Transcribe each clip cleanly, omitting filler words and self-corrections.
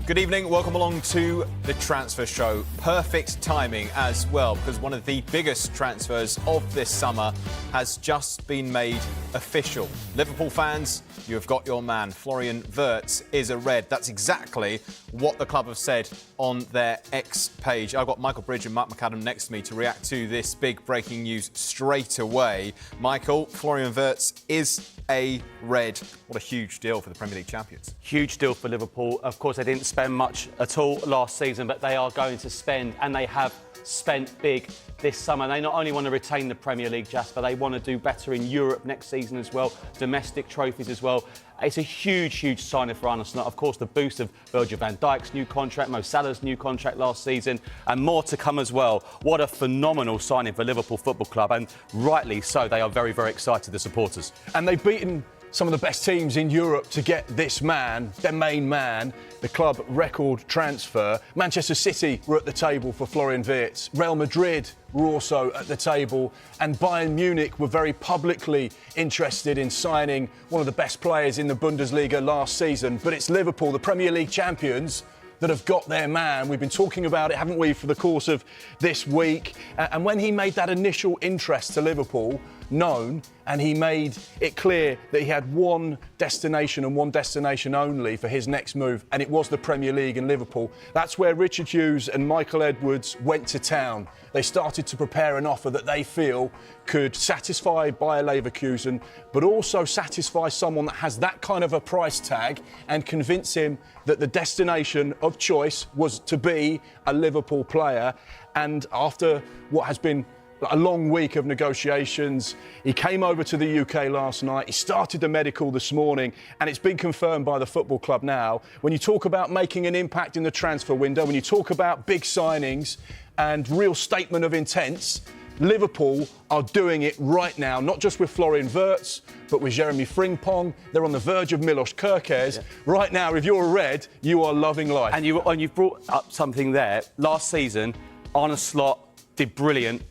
Good evening, welcome along to the Transfer Show. Perfect timing as well, because one of the biggest transfers of this summer has just been made official. Liverpool fans, you have got your man. Florian Wirtz is a Red. That's exactly what the club have said on their X page. I've got Michael Bridge and Mark McAdam next to me to react to this big breaking news straight away. Michael, Florian Wirtz is a Red. What a huge deal for the Premier League champions. Huge deal for Liverpool. Of course, they didn't spend much at all last season, but they are going to spend, and they have spent big this summer. They not only want to retain the Premier League, Jasper, they want to do better in Europe next season as well, domestic trophies as well. It's a huge, huge signing for Arsenal. Of course, the boost of Virgil van Dijk's new contract, Mo Salah's new contract last season, and more to come as well. What a phenomenal signing for Liverpool Football Club, and rightly so. They are very, very excited, the supporters. And they've beaten some of the best teams in Europe to get this man, their main man, the club record transfer. Manchester City were at the table for Florian Wirtz. Real Madrid were also at the table. And Bayern Munich were very publicly interested in signing one of the best players in the Bundesliga last season. But it's Liverpool, the Premier League champions, that have got their man. We've been talking about it, haven't we, for the course of this week. And when he made that initial interest to Liverpool known, and he made it clear that he had one destination and one destination only for his next move, and it was the Premier League and Liverpool. That's where Richard Hughes and Michael Edwards went to town. They started to prepare an offer that they feel could satisfy Bayer Leverkusen, but also satisfy someone that has that kind of a price tag and convince him that the destination of choice was to be a Liverpool player. And after what has been a long week of negotiations, he came over to the UK last night. He started the medical this morning, and it's been confirmed by the football club now. When you talk about making an impact in the transfer window, when you talk about big signings and real statement of intents, Liverpool are doing it right now, not just with Florian Wirtz, but with Jeremy Frimpong. They're on the verge of Milos Kerkez. Yeah. Right now, if you're a Red, you are loving life. And you've brought up something there. Last season, Arne Slot did brilliant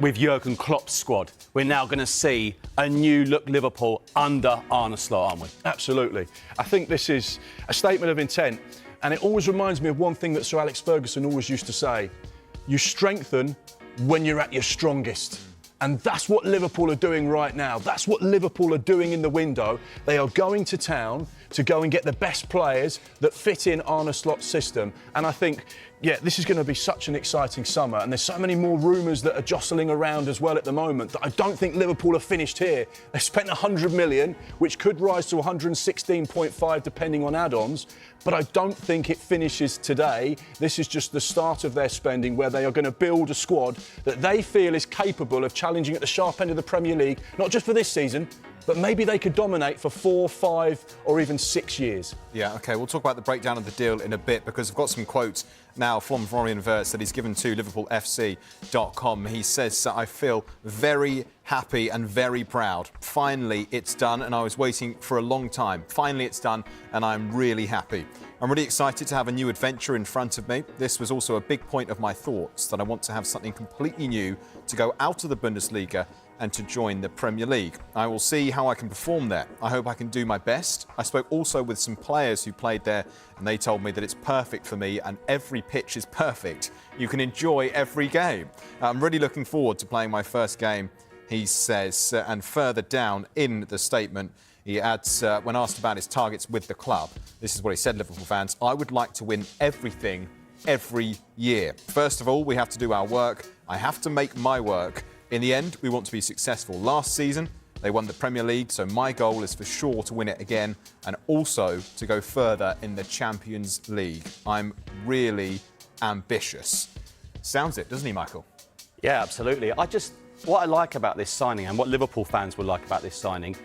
with Jurgen Klopp's squad. We're now going to see a new look Liverpool under Arne Slot, aren't we? Absolutely. I think this is a statement of intent, and it always reminds me of one thing that Sir Alex Ferguson always used to say: you strengthen when you're at your strongest. And that's what Liverpool are doing right now. That's what Liverpool are doing in the window. They are going to town to go and get the best players that fit in Arne Slot's system. And I think, yeah, this is going to be such an exciting summer. And there's so many more rumours that are jostling around as well at the moment that I don't think Liverpool are finished here. They've spent 100 million, which could rise to 116.5 depending on add-ons. But I don't think it finishes today. This is just the start of their spending, where they are going to build a squad that they feel is capable of challenging at the sharp end of the Premier League, not just for this season, but maybe they could dominate for 4, 5 or even 6 years. Yeah, OK, we'll talk about the breakdown of the deal in a bit, because I've got some quotes now from Florian Wirtz that he's given to LiverpoolFC.com. He says, I feel very happy and very proud. Finally, it's done, and I was waiting for a long time. Finally, it's done, and I'm really happy. I'm really excited to have a new adventure in front of me. This was also a big point of my thoughts, that I want to have something completely new to go out of the Bundesliga and to join the Premier League. I will see how I can perform there. I hope I can do my best. I spoke also with some players who played there, and they told me that it's perfect for me, and every pitch is perfect. You can enjoy every game. I'm really looking forward to playing my first game, he says. And further down in the statement, he adds, when asked about his targets with the club, this is what he said, Liverpool fans: I would like to win everything every year. First of all, we have to do our work. I have to make my work. In the end, we want to be successful. Last season, they won the Premier League, so my goal is for sure to win it again, and also to go further in the Champions League. I'm really ambitious. Sounds it, doesn't he, Michael? Yeah, absolutely. What I like about this signing, and what Liverpool fans will like about this signing,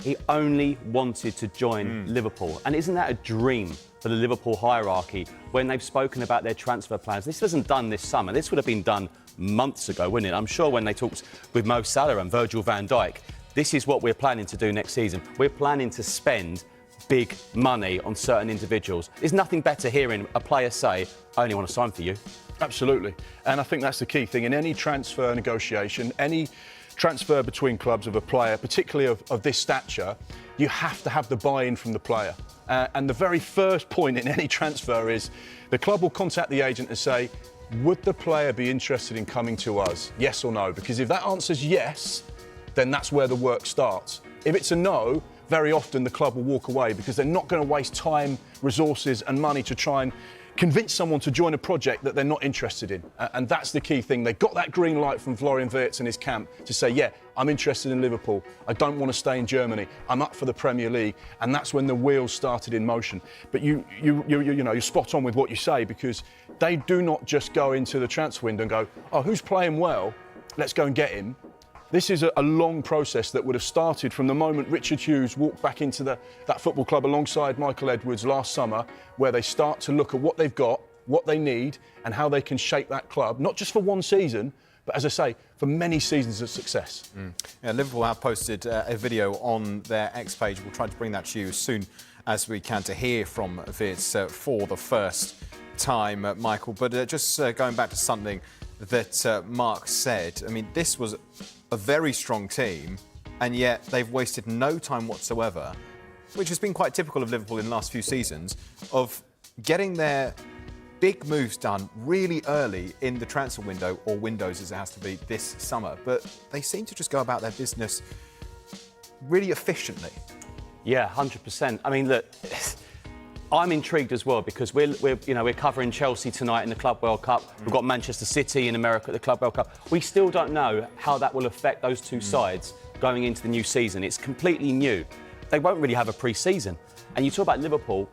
he only wanted to join Liverpool. And isn't that a dream for the Liverpool hierarchy when they've spoken about their transfer plans? This wasn't done this summer. This would have been done months ago, wouldn't it? I'm sure when they talked with Mo Salah and Virgil van Dijk, this is what we're planning to do next season. We're planning to spend big money on certain individuals. There's nothing better hearing a player say, I only want to sign for you. Absolutely. And I think that's the key thing. In any transfer negotiation, any transfer between clubs of a player, particularly of this stature, you have to have the buy-in from the player. And the very first point in any transfer is the club will contact the agent and say, would the player be interested in coming to us? Yes or no? Because if that answer's yes, then that's where the work starts. If it's a no, very often the club will walk away because they're not going to waste time, resources and money to try and convince someone to join a project that they're not interested in. And that's the key thing. They got that green light from Florian Wirtz and his camp to say, yeah, I'm interested in Liverpool. I don't want to stay in Germany. I'm up for the Premier League. And that's when the wheels started in motion. But you're spot on with what you say, because they do not just go into the transfer window and go, oh, who's playing well? Let's go and get him. This is a long process that would have started from the moment Richard Hughes walked back into that football club alongside Michael Edwards last summer, where they start to look at what they've got, what they need, and how they can shape that club, not just for one season, but as I say, for many seasons of success. Yeah, Liverpool have posted a video on their X page. We'll try to bring that to you as soon as we can to hear from Wirtz for the first time, Michael. But just going back to something that Mark said, I mean, this was a very strong team, and yet they've wasted no time whatsoever, which has been quite typical of Liverpool in the last few seasons, of getting their big moves done really early in the transfer window, or windows as it has to be this summer. But they seem to just go about their business really efficiently. Yeah, 100%. I mean, look, I'm intrigued as well, because we're covering Chelsea tonight in the Club World Cup. We've got Manchester City in America at the Club World Cup. We still don't know how that will affect those two sides going into the new season. It's completely new. They won't really have a pre-season. And you talk about Liverpool,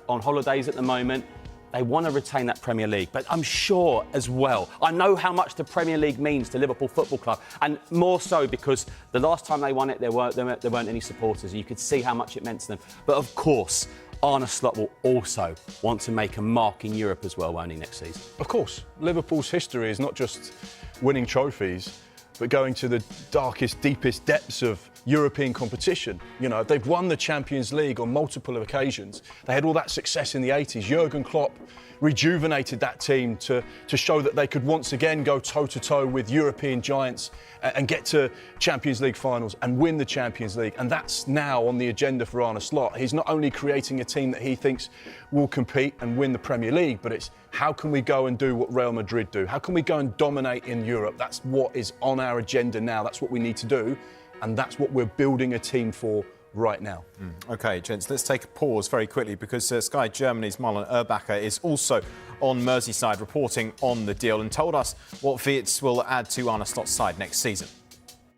on holidays at the moment. They want to retain that Premier League, but I'm sure as well, I know how much the Premier League means to Liverpool Football Club, and more so because the last time they won it, there weren't any supporters. You could see how much it meant to them. But of course, Arne Slot will also want to make a mark in Europe as well, won't he, next season? Of course. Liverpool's history is not just winning trophies, but going to the darkest, deepest depths of European competition. They've won the Champions League on multiple occasions. They had all that success in the 80s. Jurgen Klopp rejuvenated that team to show that they could once again go toe-to-toe with European giants and get to Champions League finals and win the Champions League. And that's now on the agenda for Arne Slot. He's not only creating a team that he thinks will compete and win the Premier League, but it's how can we go and do what Real Madrid do? How can we go and dominate in Europe? That's what is on our agenda now. That's what we need to do. And that's what we're building a team for right now. OK, gents, let's take a pause very quickly, because Sky Germany's Marlon Urbacher is also on Merseyside reporting on the deal and told us what Wirtz will add to Arne Slot's side next season.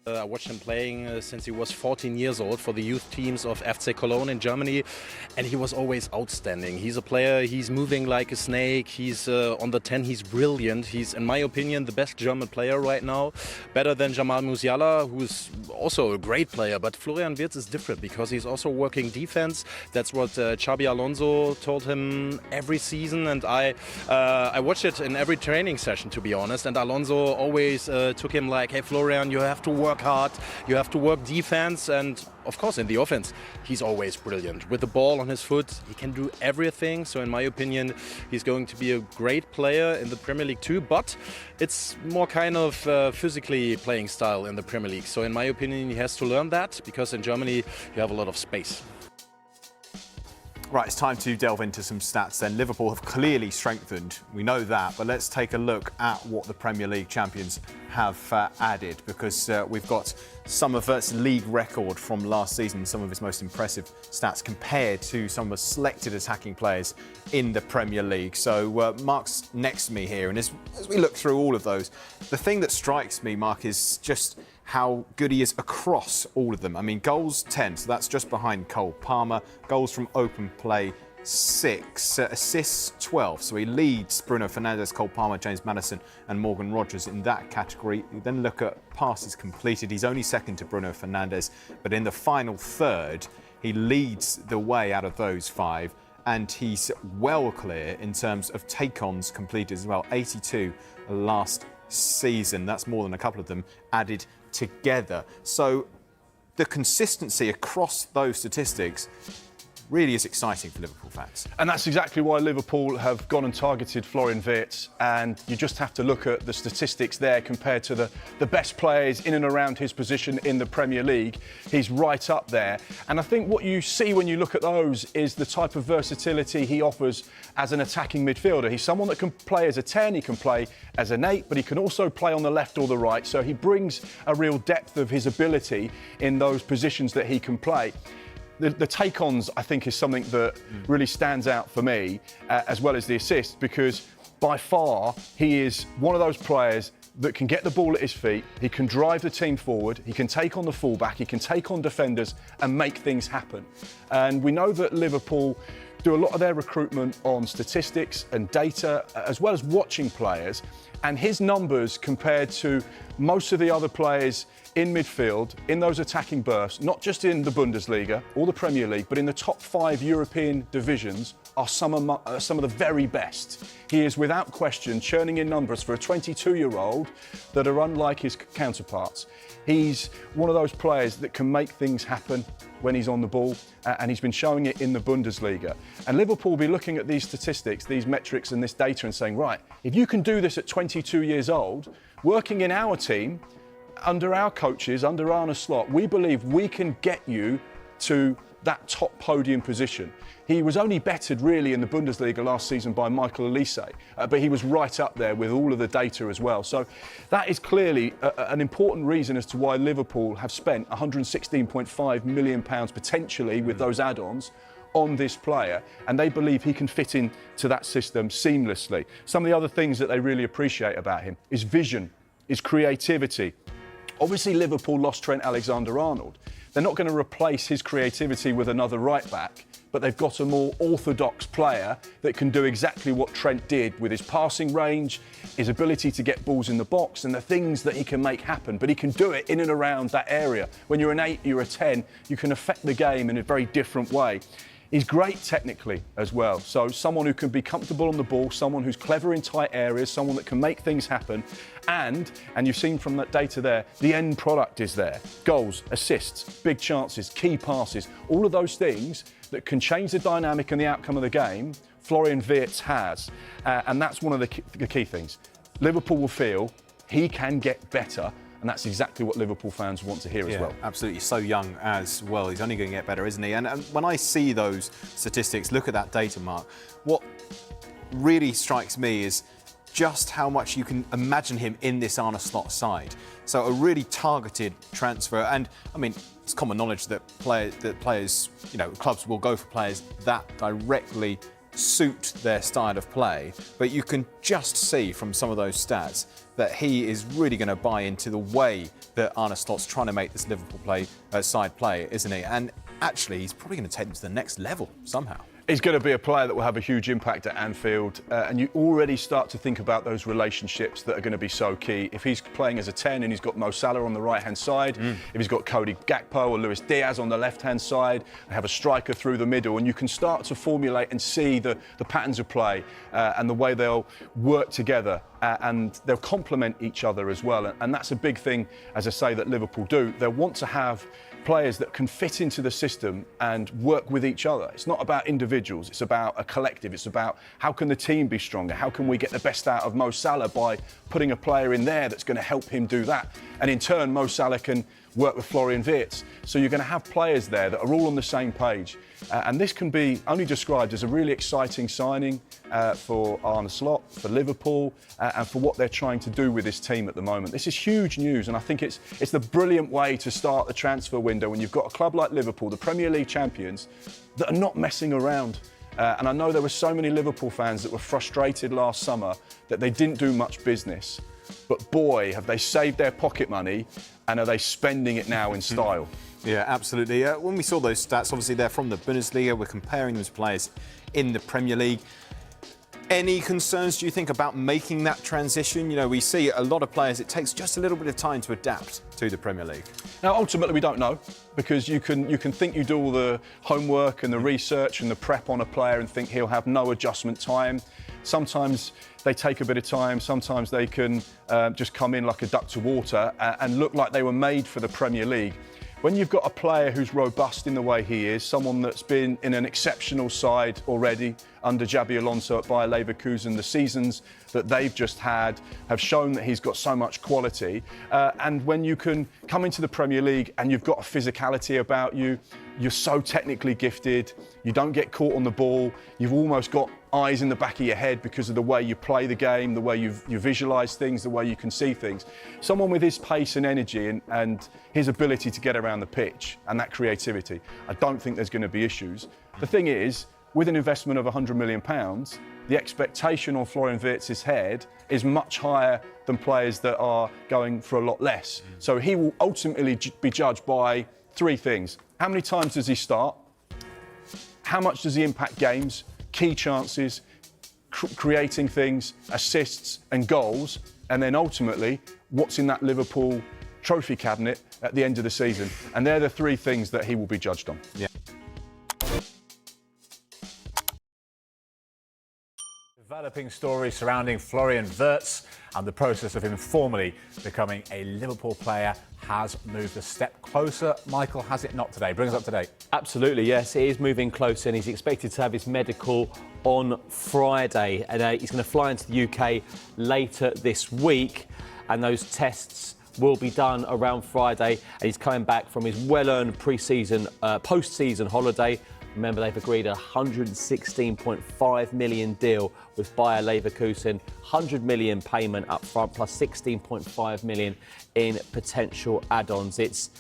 I watched him playing since he was 14 years old for the youth teams of FC Cologne in Germany, and he was always outstanding. He's a player, he's moving like a snake, he's on the 10, he's brilliant. He's, in my opinion, the best German player right now, better than Jamal Musiala, who's also a great player. But Florian Wirtz is different because he's also working defense. That's what Xabi Alonso told him every season, and I watched it in every training session, to be honest, and Alonso always took him like, hey Florian, you have to work hard, you have to work defense, and of course in the offense he's always brilliant. With the ball on his foot, he can do everything. So in my opinion, he's going to be a great player in the Premier League too, but it's more kind of physically playing style in the Premier League. So in my opinion, he has to learn that, because in Germany you have a lot of space. Right, it's time to delve into some stats then. Liverpool have clearly strengthened, we know that, but let's take a look at what the Premier League champions have added, because we've got some of Wirtz's league record from last season, some of his most impressive stats compared to some of the selected attacking players in the Premier League. So Mark's next to me here, and as we look through all of those, the thing that strikes me, Mark, is just how good he is across all of them. I mean, goals 10, so that's just behind Cole Palmer. Goals from open play 6, assists 12. So he leads Bruno Fernandes, Cole Palmer, James Maddison and Morgan Rogers in that category. You then look at passes completed. He's only second to Bruno Fernandes, but in the final third, he leads the way out of those 5. And he's well clear in terms of take-ons completed as well. 82 last season. That's more than a couple of them added together. So the consistency across those statistics really is exciting for Liverpool fans. And that's exactly why Liverpool have gone and targeted Florian Wirtz. And you just have to look at the statistics there compared to the best players in and around his position in the Premier League. He's right up there. And I think what you see when you look at those is the type of versatility he offers as an attacking midfielder. He's someone that can play as a 10, he can play as an 8, but he can also play on the left or the right. So he brings a real depth of his ability in those positions that he can play. The take-ons, I think, is something that really stands out for me, as well as the assists, because by far he is one of those players that can get the ball at his feet, he can drive the team forward, he can take on the fullback, he can take on defenders and make things happen. And we know that Liverpool do a lot of their recruitment on statistics and data, as well as watching players. And his numbers compared to most of the other players in midfield, in those attacking bursts, not just in the Bundesliga or the Premier League, but in the top 5 European divisions, are some of the very best. He is, without question, churning in numbers for a 22-year-old that are unlike his counterparts. He's one of those players that can make things happen when he's on the ball, and he's been showing it in the Bundesliga. And Liverpool will be looking at these statistics, these metrics and this data and saying, right, if you can do this at 22 years old, working in our team, under our coaches, under Arne Slot, we believe we can get you to that top podium position. He was only bettered really in the Bundesliga last season by Michael Elise, but he was right up there with all of the data as well. So that is clearly an important reason as to why Liverpool have spent £116.5 million potentially with those add-ons on this player, and they believe he can fit into that system seamlessly. Some of the other things that they really appreciate about him is vision, is creativity. Obviously, Liverpool lost Trent Alexander-Arnold. They're not going to replace his creativity with another right-back, but they've got a more orthodox player that can do exactly what Trent did with his passing range, his ability to get balls in the box and the things that he can make happen. But he can do it in and around that area. When you're an 8, you're a 10, you can affect the game in a very different way. He's great technically as well. So someone who can be comfortable on the ball, someone who's clever in tight areas, someone that can make things happen. And you've seen from that data there, the end product is there. Goals, assists, big chances, key passes, all of those things that can change the dynamic and the outcome of the game, Florian Wirtz has. And that's one of the key things. Liverpool will feel he can get better. And that's exactly what Liverpool fans want to hear as well. Absolutely, so young as well. He's only going to get better, isn't he? And when I see those statistics, look at that data, Mark, what really strikes me is just how much you can imagine him in this Arne Slot side. So a really targeted transfer. And, I mean, it's common knowledge that players, you know, clubs will go for players that directly suit their style of play, but you can just see from some of those stats that he is really going to buy into the way that Arne Slot's trying to make this Liverpool side play, isn't he? And actually, he's probably going to take them to the next level somehow. He's going to be a player that will have a huge impact at Anfield, and you already start to think about those relationships that are going to be so key. If he's playing as a 10 and he's got Mo Salah on the right-hand side, if he's got Cody Gakpo or Luis Diaz on the left-hand side, and have a striker through the middle, and you can start to formulate and see the patterns of play and the way they'll work together, and they'll complement each other as well. And that's a big thing, as I say, that Liverpool do. They'll want to have players that can fit into the system and work with each other. It's not about individuals, it's about a collective. It's about how can the team be stronger? How can we get the best out of Mo Salah by putting a player in there that's going to help him do that? And in turn, Mo Salah can work with Florian Wirtz. So you're going to have players there that are all on the same page. And this can be only described as a really exciting signing for Arne Slot, for Liverpool, and for what they're trying to do with this team at the moment. This is huge news, and I think it's the brilliant way to start the transfer window when you've got a club like Liverpool, the Premier League champions, that are not messing around. And I know there were so many Liverpool fans that were frustrated last summer that they didn't do much business. But boy, have they saved their pocket money, and are they spending it now in style? Yeah, absolutely. When we saw those stats, obviously they're from the Bundesliga. We're comparing them to players in the Premier League. Any concerns, do you think, about making that transition? You know, we see a lot of players, it takes just a little bit of time to adapt to the Premier League. Now, ultimately, we don't know, because you can think you do all the homework and the research and the prep on a player and think he'll have no adjustment time. Sometimes they take a bit of time. Sometimes they can just come in like a duck to water and look like they were made for the Premier League. When you've got a player who's robust in the way he is, someone that's been in an exceptional side already under Xabi Alonso at Bayer Leverkusen, the seasons that they've just had have shown that he's got so much quality. And when you can come into the Premier League and you've got a physicality about you, you're so technically gifted, you don't get caught on the ball, you've almost got eyes in the back of your head because of the way you play the game, the way you visualise things, the way you can see things. Someone with his pace and energy and his ability to get around the pitch and that creativity, I don't think there's going to be issues. The thing is, with an investment of £100 million, the expectation on Florian Wirtz's head is much higher than players that are going for a lot less. So he will ultimately be judged by three things. How many times does he start? How much does he impact games? Key chances, creating things, assists and goals, and then ultimately what's in that Liverpool trophy cabinet at the end of the season. And they're the three things that he will be judged on. Yeah. Developing stories surrounding Florian Wirtz and the process of him formally becoming a Liverpool player has moved a step closer. Michael, has it not today? Bring us up to date. Absolutely, yes. It is moving closer and he's expected to have his medical on Friday. And he's going to fly into the UK later this week. And those tests will be done around Friday. And he's coming back from his well-earned post-season holiday. Remember, they've agreed a £116.5 million deal with Bayer Leverkusen, £100 million payment up front, plus £16.5 million in potential add-ons. It's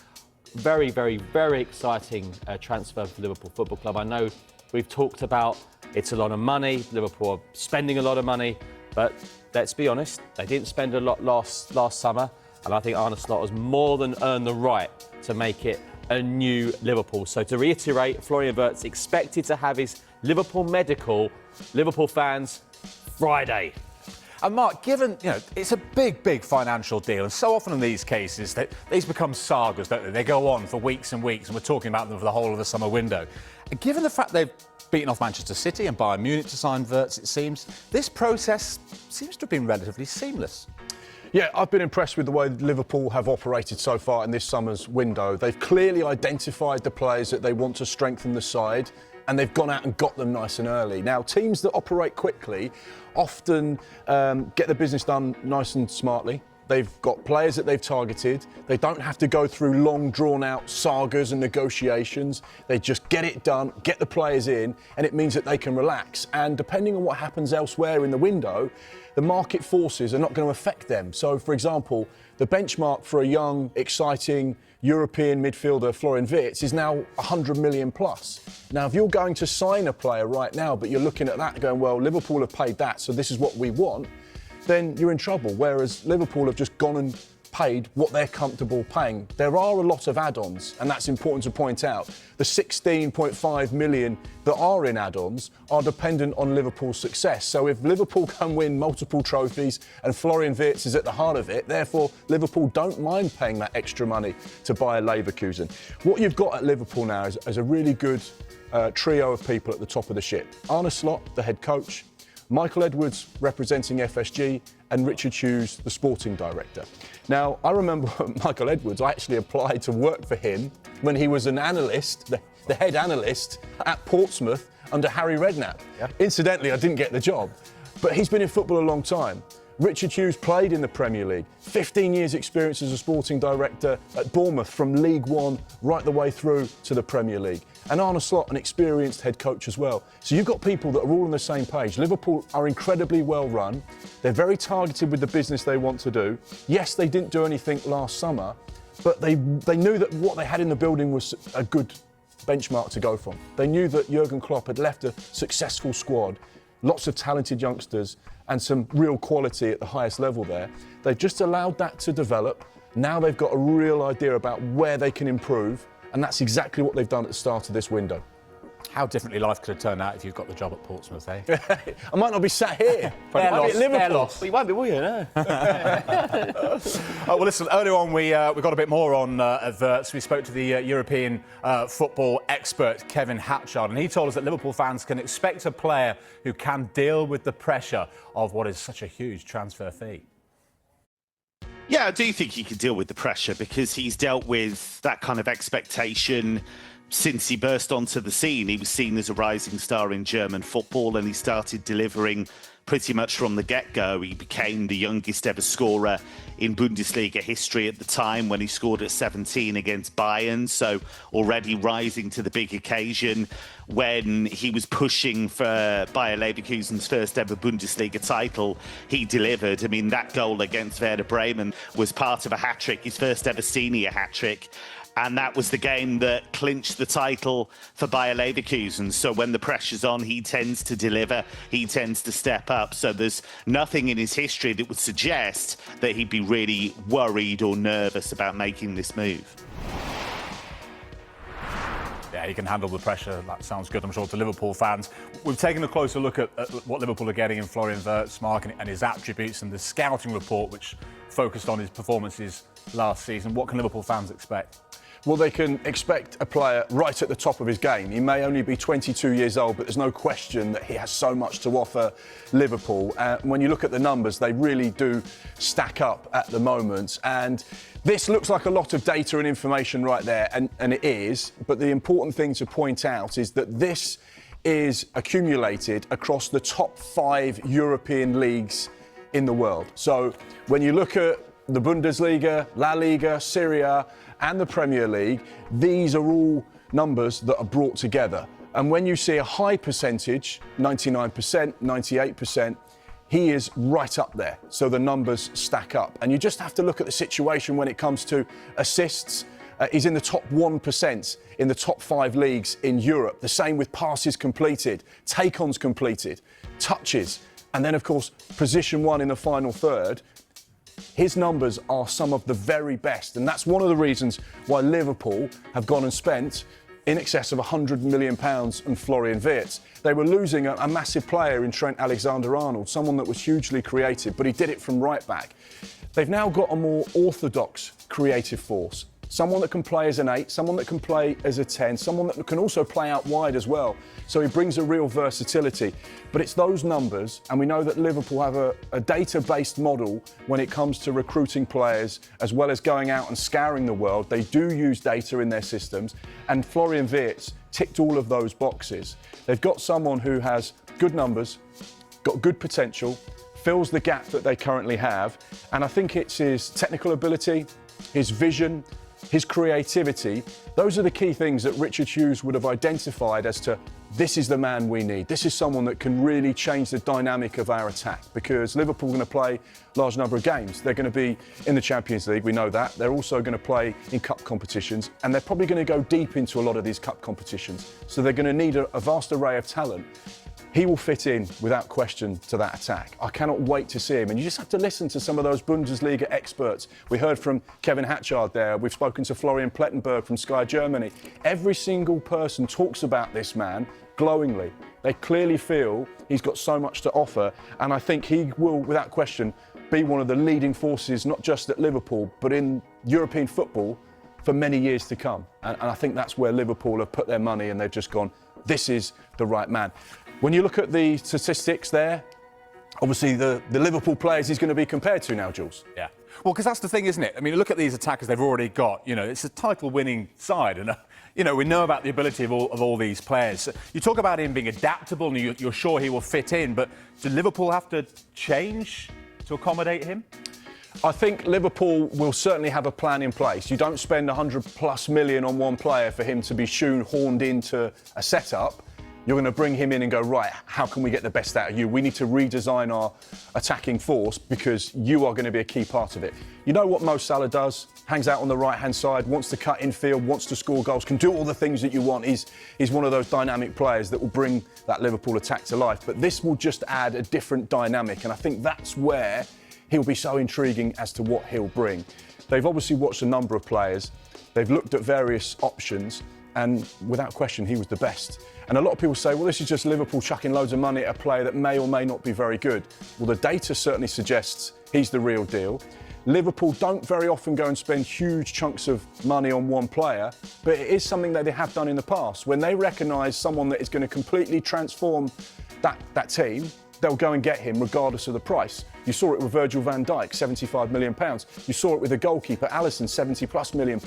very, very, very exciting transfer for Liverpool Football Club. I know we've talked about it's a lot of money, Liverpool are spending a lot of money, but let's be honest, they didn't spend a lot last summer, and I think Arne Slot has more than earned the right to make it a new Liverpool. So to reiterate, Florian Wirtz expected to have his Liverpool medical, Liverpool fans, Friday. And Mark, given, it's a big, big financial deal, and so often in these cases, these become sagas, don't they? They go on for weeks and weeks, and we're talking about them for the whole of the summer window. And given the fact they've beaten off Manchester City and Bayern Munich to sign Wirtz, it seems, this process seems to have been relatively seamless. Yeah, I've been impressed with the way Liverpool have operated so far in this summer's window. They've clearly identified the players that they want to strengthen the side, and they've gone out and got them nice and early. Now, teams that operate quickly often get the business done nice and smartly. They've got players that they've targeted. They don't have to go through long, drawn-out sagas and negotiations. They just get it done, get the players in, and it means that they can relax. And depending on what happens elsewhere in the window, the market forces are not going to affect them. So, for example, the benchmark for a young, exciting European midfielder, Florian Wirtz, is now 100 million plus. Now, if you're going to sign a player right now, but you're looking at that going, well, Liverpool have paid that, so this is what we want, then you're in trouble. Whereas Liverpool have just gone and paid what they're comfortable paying. There are a lot of add-ons, and that's important to point out. The 16.5 million that are in add-ons are dependent on Liverpool's success. So if Liverpool can win multiple trophies and Florian Wirtz is at the heart of it, therefore Liverpool don't mind paying that extra money to Bayer Leverkusen. What you've got at Liverpool now is a really good trio of people at the top of the ship. Arne Slot, the head coach, Michael Edwards representing FSG, and Richard Hughes, the sporting director. Now, I remember Michael Edwards, I actually applied to work for him when he was an analyst, the head analyst at Portsmouth under Harry Redknapp. Yeah. Incidentally, I didn't get the job, but he's been in football a long time. Richard Hughes played in the Premier League, 15 years experience as a sporting director at Bournemouth from League One right the way through to the Premier League. And Arne Slot, an experienced head coach as well. So you've got people that are all on the same page. Liverpool are incredibly well run. They're very targeted with the business they want to do. Yes, they didn't do anything last summer, but they knew that what they had in the building was a good benchmark to go from. They knew that Jurgen Klopp had left a successful squad, lots of talented youngsters, and some real quality at the highest level there. They've just allowed that to develop. Now they've got a real idea about where they can improve, and that's exactly what they've done at the start of this window. How differently life could have turned out if you've got the job at Portsmouth, eh? I might not be sat here. They're lost. Well, you won't be, will you? No. Well, listen, earlier on we got a bit more on Wirtz. We spoke to the European football expert, Kevin Hatchard, and he told us that Liverpool fans can expect a player who can deal with the pressure of what is such a huge transfer fee. Yeah, I do think he can deal with the pressure because he's dealt with that kind of expectation since he burst onto the scene. He was seen as a rising star in German football and he started delivering pretty much from the get-go. He became the youngest ever scorer in Bundesliga history at the time when he scored at 17 against Bayern, so already rising to the big occasion. When he was pushing for Bayer Leverkusen's first ever Bundesliga title, he delivered. I mean, that goal against Werder Bremen was part of a hat-trick, his first ever senior hat-trick. And that was the game that clinched the title for Bayer Leverkusen. So when the pressure's on, he tends to deliver, he tends to step up. So there's nothing in his history that would suggest that he'd be really worried or nervous about making this move. Yeah, he can handle the pressure. That sounds good, I'm sure, to Liverpool fans. We've taken a closer look at what Liverpool are getting in Florian Wirtz, Mark, and his attributes, and the scouting report, which focused on his performances last season. What can Liverpool fans expect? Well, they can expect a player right at the top of his game. He may only be 22 years old, but there's no question that he has so much to offer Liverpool. When you look at the numbers, they really do stack up at the moment. And this looks like a lot of data and information right there, and it is. But the important thing to point out is that this is accumulated across the top 5 European leagues in the world. So when you look at the Bundesliga, La Liga, Serie A, and the Premier League, these are all numbers that are brought together. And when you see a high percentage, 99%, 98%, he is right up there. So the numbers stack up. And you just have to look at the situation when it comes to assists. He's in the top 1% in the top 5 leagues in Europe. The same with passes completed, take-ons completed, touches, and then, of course, position 1 in the final third. His numbers are some of the very best, and that's one of the reasons why Liverpool have gone and spent in excess of £100 million on Florian Wirtz. They were losing a massive player in Trent Alexander-Arnold, someone that was hugely creative, but he did it from right back. They've now got a more orthodox creative force. Someone that can play as an 8, someone that can play as a 10, someone that can also play out wide as well. So he brings a real versatility. But it's those numbers, and we know that Liverpool have a data-based model when it comes to recruiting players, as well as going out and scouring the world. They do use data in their systems, and Florian Wirtz ticked all of those boxes. They've got someone who has good numbers, got good potential, fills the gap that they currently have, and I think it's his technical ability, his vision, his creativity. Those are the key things that Richard Hughes would have identified as to, this is the man we need. This is someone that can really change the dynamic of our attack, because Liverpool are going to play a large number of games. They're going to be in the Champions League, we know that. They're also going to play in cup competitions, and they're probably going to go deep into a lot of these cup competitions. So they're going to need a vast array of talent. He will fit in without question to that attack. I cannot wait to see him. And you just have to listen to some of those Bundesliga experts. We heard from Kevin Hatchard there. We've spoken to Florian Plettenberg from Sky Germany. Every single person talks about this man glowingly. They clearly feel he's got so much to offer. And I think he will, without question, be one of the leading forces, not just at Liverpool, but in European football for many years to come. And I think that's where Liverpool have put their money, and they've just gone, this is the right man. When you look at the statistics there, obviously the Liverpool players he's going to be compared to now, Jules. Yeah. Well, because that's the thing, isn't it? I mean, look at these attackers they've already got. You know, it's a title-winning side, and you know, we know about the ability of all these players. You talk about him being adaptable, and you're sure he will fit in, but do Liverpool have to change to accommodate him? I think Liverpool will certainly have a plan in place. You don't spend 100+ million on one player for him to be shoehorned into a setup. You're going to bring him in and go, right, how can we get the best out of you? We need to redesign our attacking force because you are going to be a key part of it. You know what Mo Salah does? Hangs out on the right-hand side, wants to cut infield, wants to score goals, can do all the things that you want. He's one of those dynamic players that will bring that Liverpool attack to life. But this will just add a different dynamic, and I think that's where he'll be so intriguing as to what he'll bring. They've obviously watched a number of players. They've looked at various options, and without question, he was the best. And a lot of people say, well, this is just Liverpool chucking loads of money at a player that may or may not be very good. Well, the data certainly suggests he's the real deal. Liverpool don't very often go and spend huge chunks of money on one player, but it is something that they have done in the past. When they recognise someone that is going to completely transform that team, they'll go and get him regardless of the price. You saw it with Virgil van Dijk, £75 million. You saw it with the goalkeeper, Alisson, £70+ million.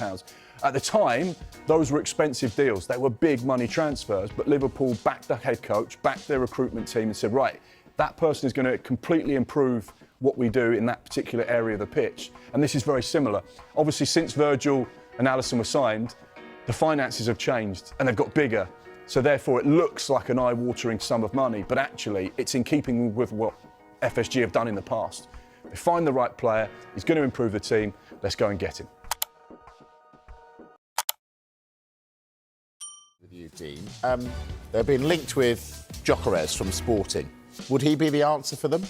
At the time, those were expensive deals. They were big money transfers, but Liverpool backed the head coach, backed their recruitment team and said, right, that person is going to completely improve what we do in that particular area of the pitch. And this is very similar. Obviously, since Virgil and Alisson were signed, the finances have changed and they've got bigger. So therefore, it looks like an eye-watering sum of money, but actually, it's in keeping with what FSG have done in the past. They find the right player, he's going to improve the team, let's go and get him. With you, Dean. They've been linked with Gyökeres from Sporting. Would he be the answer for them?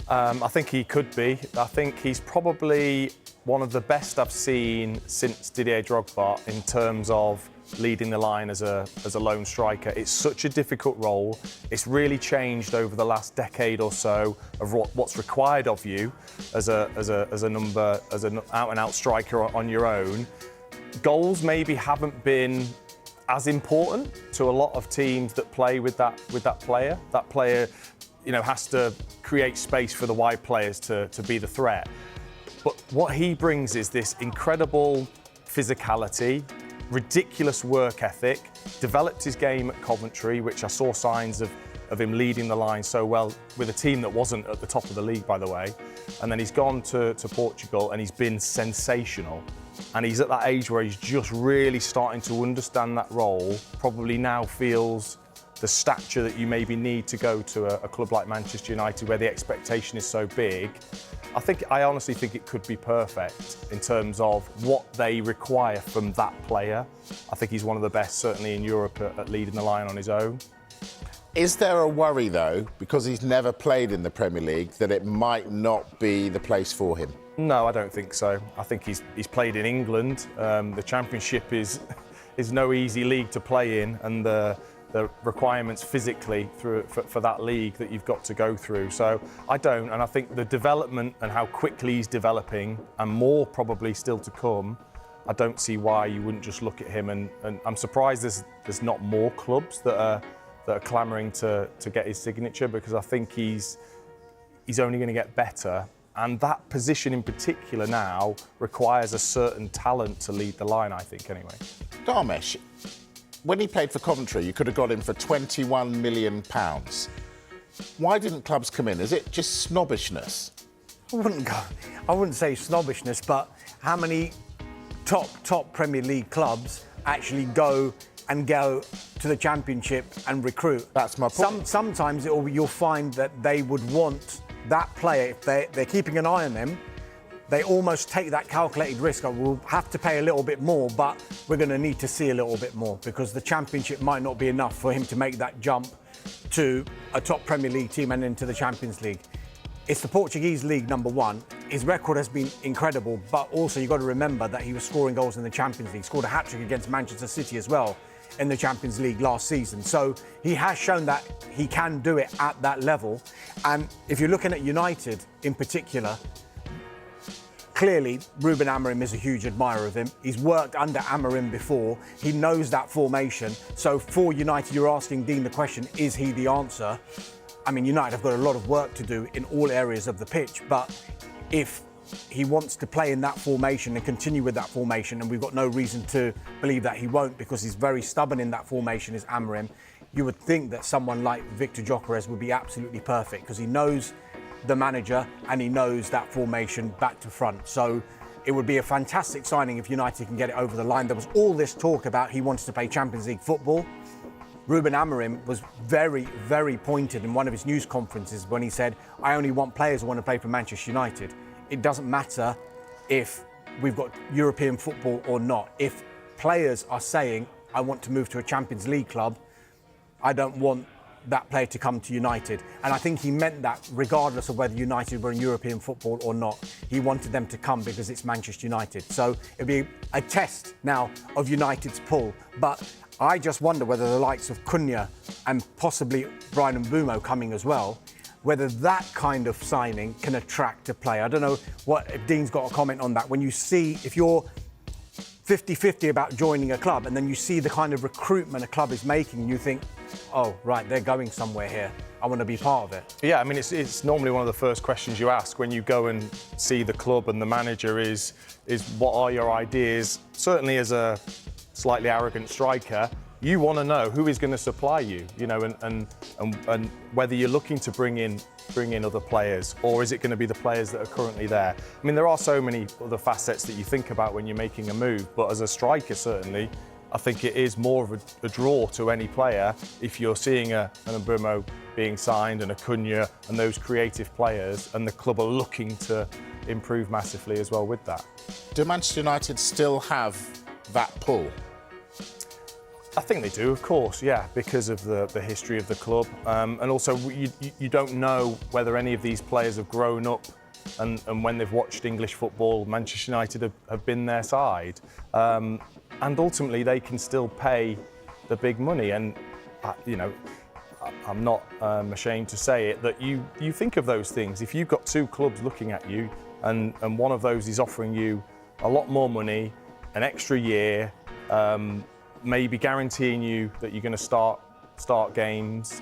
I think he could be. I think he's probably one of the best I've seen since Didier Drogba in terms of leading the line as a lone striker. It's such a difficult role. It's really changed over the last decade or so of what's required of you as an out-and-out striker on your own. Goals maybe haven't been as important to a lot of teams that play with that player. That player, has to create space for the wide players to be the threat. But what he brings is this incredible physicality, ridiculous work ethic, developed his game at Coventry, which I saw signs of him leading the line so well with a team that wasn't at the top of the league, by the way. And then he's gone to Portugal and he's been sensational. And he's at that age where he's just really starting to understand that role, probably now feels the stature that you maybe need to go to a club like Manchester United where the expectation is so big. I honestly think it could be perfect in terms of what they require from that player. I think he's one of the best, certainly in Europe, at leading the line on his own. Is there a worry, though, because he's never played in the Premier League, that it might not be the place for him? No, I don't think so. I think he's played in England. The Championship is no easy league to play in, and the requirements physically for that league that you've got to go through. So I don't, and I think the development and how quickly he's developing, and more probably still to come, I don't see why you wouldn't just look at him. And I'm surprised there's not more clubs that are clamouring to get his signature, because I think he's only going to get better. And that position in particular now requires a certain talent to lead the line, I think, anyway. Dharmesh, when he played for Coventry, you could have got him for £21 million. Why didn't clubs come in? Is it just snobbishness? I wouldn't say snobbishness, but how many top Premier League clubs actually go to the Championship and recruit? That's my point. Sometimes you'll find that they would want that player, if they're keeping an eye on them, they almost take that calculated risk. We'll have to pay a little bit more, but we're going to need to see a little bit more, because the Championship might not be enough for him to make that jump to a top Premier League team and into the Champions League. It's the Portuguese league, number one. His record has been incredible, but also you've got to remember that he was scoring goals in the Champions League, scored a hat-trick against Manchester City as well in the Champions League last season. So he has shown that he can do it at that level. And if you're looking at United in particular, clearly Ruben Amorim is a huge admirer of him. He's worked under Amorim before. He knows that formation. So for United, you're asking Dean the question, is he the answer? I mean, United have got a lot of work to do in all areas of the pitch, but if he wants to play in that formation and continue with that formation, and we've got no reason to believe that he won't, because he's very stubborn in that formation, is Amorim, you would think that someone like Victor Gyökeres would be absolutely perfect, because he knows the manager and he knows that formation back to front. So it would be a fantastic signing if United can get it over the line. There was all this talk about he wants to play Champions League football. Ruben Amorim was very, very pointed in one of his news conferences when he said, I only want players who want to play for Manchester United. It doesn't matter if we've got European football or not. If players are saying, I want to move to a Champions League club, I don't want that player to come to United. And I think he meant that regardless of whether United were in European football or not. He wanted them to come because it's Manchester United. So it'll be a test now of United's pull. But I just wonder whether the likes of Cunha and possibly Bryan Mbeumo coming as well, whether that kind of signing can attract a player. I don't know if Dean's got a comment on that. When you see, if you're 50-50 about joining a club, and then you see the kind of recruitment a club is making, and you think, oh, right, they're going somewhere here. I want to be part of it. Yeah, I mean, it's normally one of the first questions you ask when you go and see the club and the manager is what are your ideas? Certainly as a slightly arrogant striker, you want to know who is going to supply you, you know, and whether you're looking to bring in other players, or is it going to be the players that are currently there? I mean, there are so many other facets that you think about when you're making a move, but as a striker, certainly, I think it is more of a draw to any player if you're seeing an Mbeumo being signed and a Cunha and those creative players, and the club are looking to improve massively as well with that. Do Manchester United still have that pull? I think they do, of course, yeah, because of the history of the club. And also, you don't know whether any of these players have grown up and when they've watched English football, Manchester United have been their side. And ultimately, they can still pay the big money. And, you know, I'm not ashamed to say it, that you think of those things. If you've got two clubs looking at you and one of those is offering you a lot more money, an extra year, maybe guaranteeing you that you're going to start games.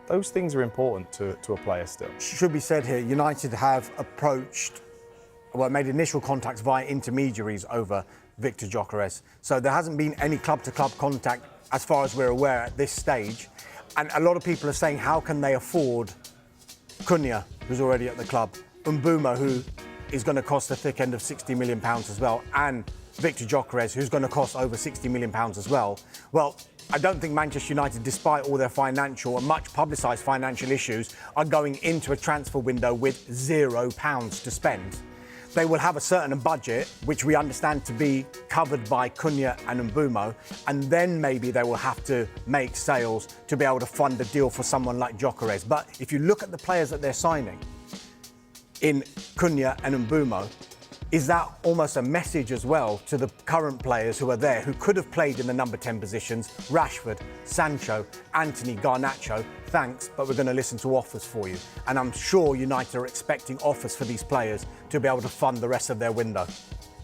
Those things are important to a player still. Should be said here, United have made initial contacts via intermediaries over Victor Gyökeres. So there hasn't been any club-to-club contact, as far as we're aware, at this stage. And a lot of people are saying, how can they afford Cunha, who's already at the club, Mbeumo, who is going to cost the thick end of £60 million as well, and Victor Gyökeres, who's going to cost over £60 million as well. Well, I don't think Manchester United, despite all their financial and much publicised financial issues, are going into a transfer window with £0 to spend. They will have a certain budget, which we understand to be covered by Cunha and Mbeumo, and then maybe they will have to make sales to be able to fund a deal for someone like Gyökeres. But if you look at the players that they're signing in Cunha and Mbeumo, is that almost a message as well to the current players who are there, who could have played in the number 10 positions? Rashford, Sancho, Anthony, Garnacho, thanks, but we're going to listen to offers for you. And I'm sure United are expecting offers for these players to be able to fund the rest of their window.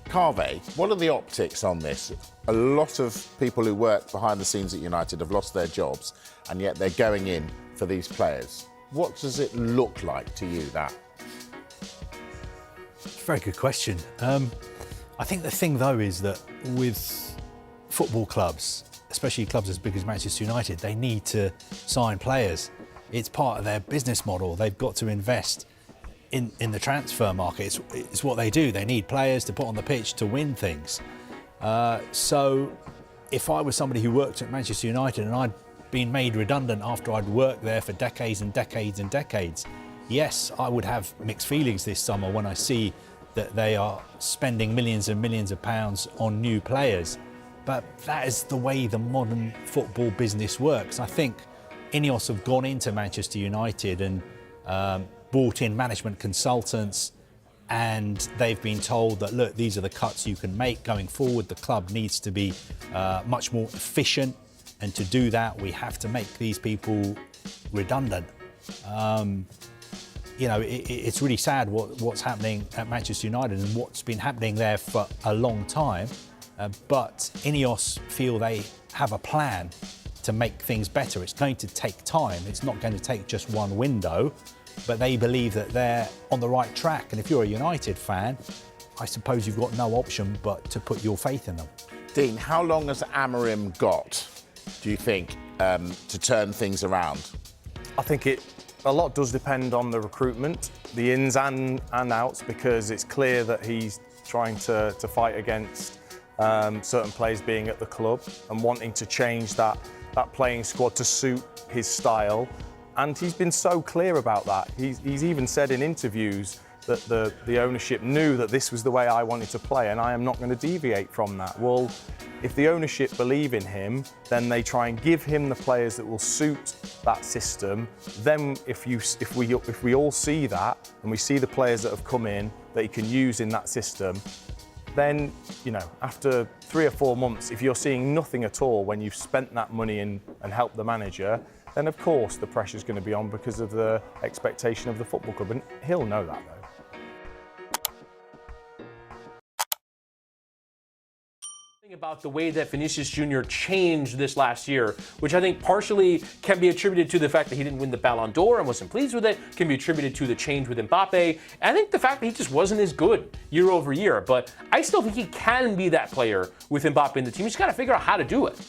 Carvey, what are the optics on this? A lot of people who work behind the scenes at United have lost their jobs, and yet they're going in for these players. What does it look like to you, that? Very good question. I think the thing, though, is that with football clubs, especially clubs as big as Manchester United, they need to sign players. It's part of their business model. They've got to invest in the transfer market. It's what they do. They need players to put on the pitch to win things. So if I was somebody who worked at Manchester United and I'd been made redundant after I'd worked there for decades and decades and decades, yes, I would have mixed feelings this summer when I see that they are spending millions and millions of pounds on new players. But that is the way the modern football business works. I think Ineos have gone into Manchester United and brought in management consultants, and they've been told that, look, these are the cuts you can make going forward. The club needs to be much more efficient, and to do that, we have to make these people redundant. You know, it's really sad what's happening at Manchester United and what's been happening there for a long time. But Ineos feel they have a plan to make things better. It's going to take time. It's not going to take just one window, but they believe that they're on the right track. And if you're a United fan, I suppose you've got no option but to put your faith in them. Dean, how long has Amorim got, do you think, to turn things around? I think a lot does depend on the recruitment, the ins and outs, because it's clear that he's trying to fight against certain players being at the club and wanting to change that playing squad to suit his style. And he's been so clear about that. He's even said in interviews that the ownership knew that this was the way I wanted to play and I am not going to deviate from that. Well, if the ownership believe in him, then they try and give him the players that will suit that system. Then if we all see that and we see the players that have come in that he can use in that system, then, you know, after 3 or 4 months, if you're seeing nothing at all when you've spent that money and helped the manager, then of course the pressure's going to be on because of the expectation of the football club, and he'll know that though. about the way that Vinicius Jr. changed this last year, which I think partially can be attributed to the fact that he didn't win the Ballon d'Or and wasn't pleased with it, can be attributed to the change with Mbappe, and I think the fact that he just wasn't as good year over year. But I still think he can be that player with Mbappe in the team. He's got to figure out how to do it.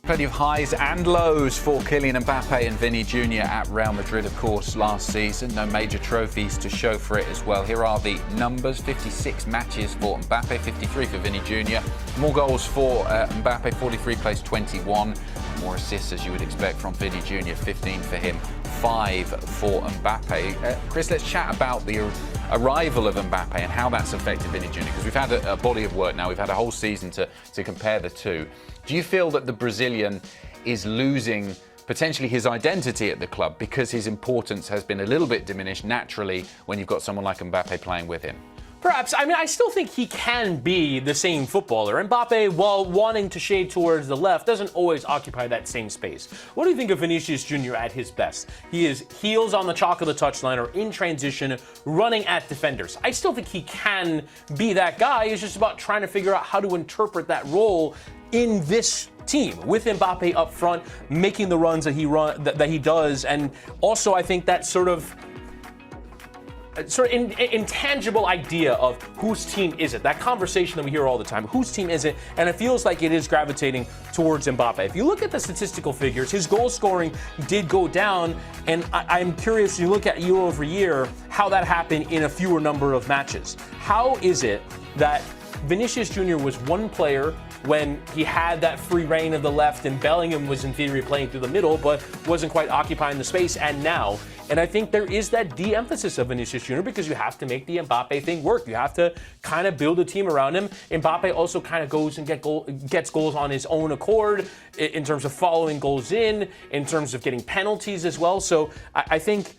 Plenty of highs and lows for Kylian Mbappe and Vinny Jr. at Real Madrid, of course, last season. No major trophies to show for it as well. Here are the numbers. 56 matches for Mbappe, 53 for Vinny Jr. More goals for Mbappe, 43 plays 21. More assists, as you would expect from Vinny Jr., 15 for him, 5 for Mbappe. Chris, let's chat about the arrival of Mbappe and how that's affected Vinny Jr., because we've had a body of work now. We've had a whole season to compare the two. Do you feel that the Brazilian is losing potentially his identity at the club because his importance has been a little bit diminished naturally when you've got someone like Mbappe playing with him? Perhaps. I mean, I still think he can be the same footballer. Mbappe, while wanting to shade towards the left, doesn't always occupy that same space. What do you think of Vinicius Jr. at his best? He is heels on the chalk of the touchline or in transition, running at defenders. I still think he can be that guy. It's just about trying to figure out how to interpret that role in this team with Mbappe up front, making the runs that he does, and also I think that sort of intangible idea of whose team is it, that conversation that we hear all the time, whose team is it, and it feels like it is gravitating towards Mbappe. If you look at the statistical figures, his goal scoring did go down, and I'm curious, you look at year over year, how that happened in a fewer number of matches. How is it that Vinicius Jr. was one player when he had that free reign of the left and Bellingham was in theory playing through the middle but wasn't quite occupying the space, and now? And I think there is that de-emphasis of Vinicius Jr. because you have to make the Mbappe thing work. You have to kind of build a team around him. Mbappe also kind of goes and gets goals on his own accord in terms of following goals in terms of getting penalties as well. So I think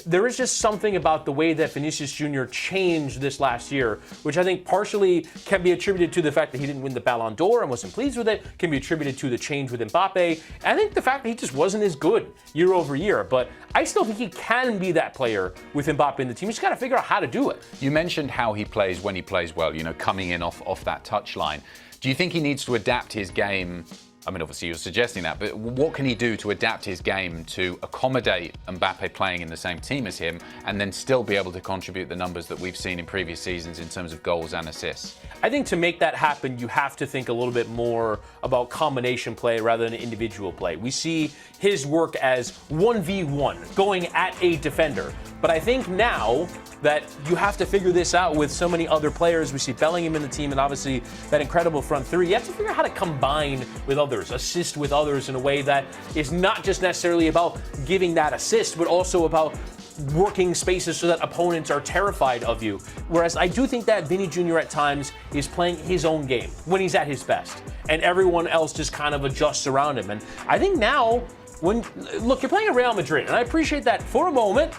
there is just something about the way that Vinicius Jr. changed this last year, which I think partially can be attributed to the fact that he didn't win the Ballon d'Or and wasn't pleased with it, can be attributed to the change with Mbappe, and I think the fact that he just wasn't as good year over year. But I still think he can be that player with Mbappe in the team. He's got to figure out how to do it. You mentioned how he plays when he plays well, coming in off that touchline. Do you think he needs to adapt his game? I mean, obviously you're suggesting that, but what can he do to adapt his game to accommodate Mbappe playing in the same team as him and then still be able to contribute the numbers that we've seen in previous seasons in terms of goals and assists? I think to make that happen, you have to think a little bit more about combination play rather than individual play. We see his work as 1v1, going at a defender. But I think now that you have to figure this out with so many other players. We see Bellingham in the team and obviously that incredible front three. You have to figure out how to combine with others, assist with others in a way that is not just necessarily about giving that assist, but also about working spaces so that opponents are terrified of you. Whereas I do think that Vinny Jr. at times is playing his own game when he's at his best, and everyone else just kind of adjusts around him. And I think now, look, you're playing at Real Madrid, and I appreciate that for a moment.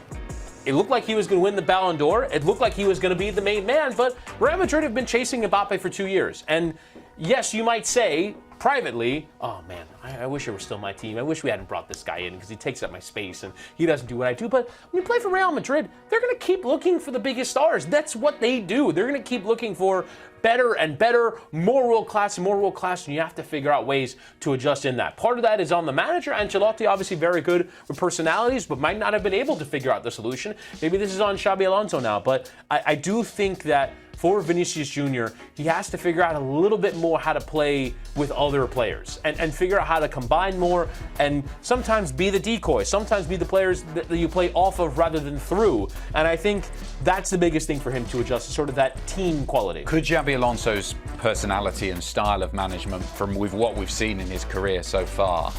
It looked like he was going to win the Ballon d'Or. It looked like he was going to be the main man, but Real Madrid have been chasing Mbappe for 2 years. And yes, you might say privately, oh man, I wish it were still my team. I wish we hadn't brought this guy in because he takes up my space and he doesn't do what I do. But when you play for Real Madrid, they're going to keep looking for the biggest stars. That's what they do. They're going to keep looking for better and better, more world class and more world class, and you have to figure out ways to adjust in that. Part of that is on the manager. Ancelotti, obviously very good with personalities, but might not have been able to figure out the solution. Maybe this is on Xabi Alonso now, but I do think that for Vinicius Jr., he has to figure out a little bit more how to play with other players and figure out how to combine more and sometimes be the decoy, sometimes be the players that you play off of rather than through. And I think that's the biggest thing for him to adjust, sort of that team quality. Could Xabi Alonso's personality and style of management with what we've seen in his career so far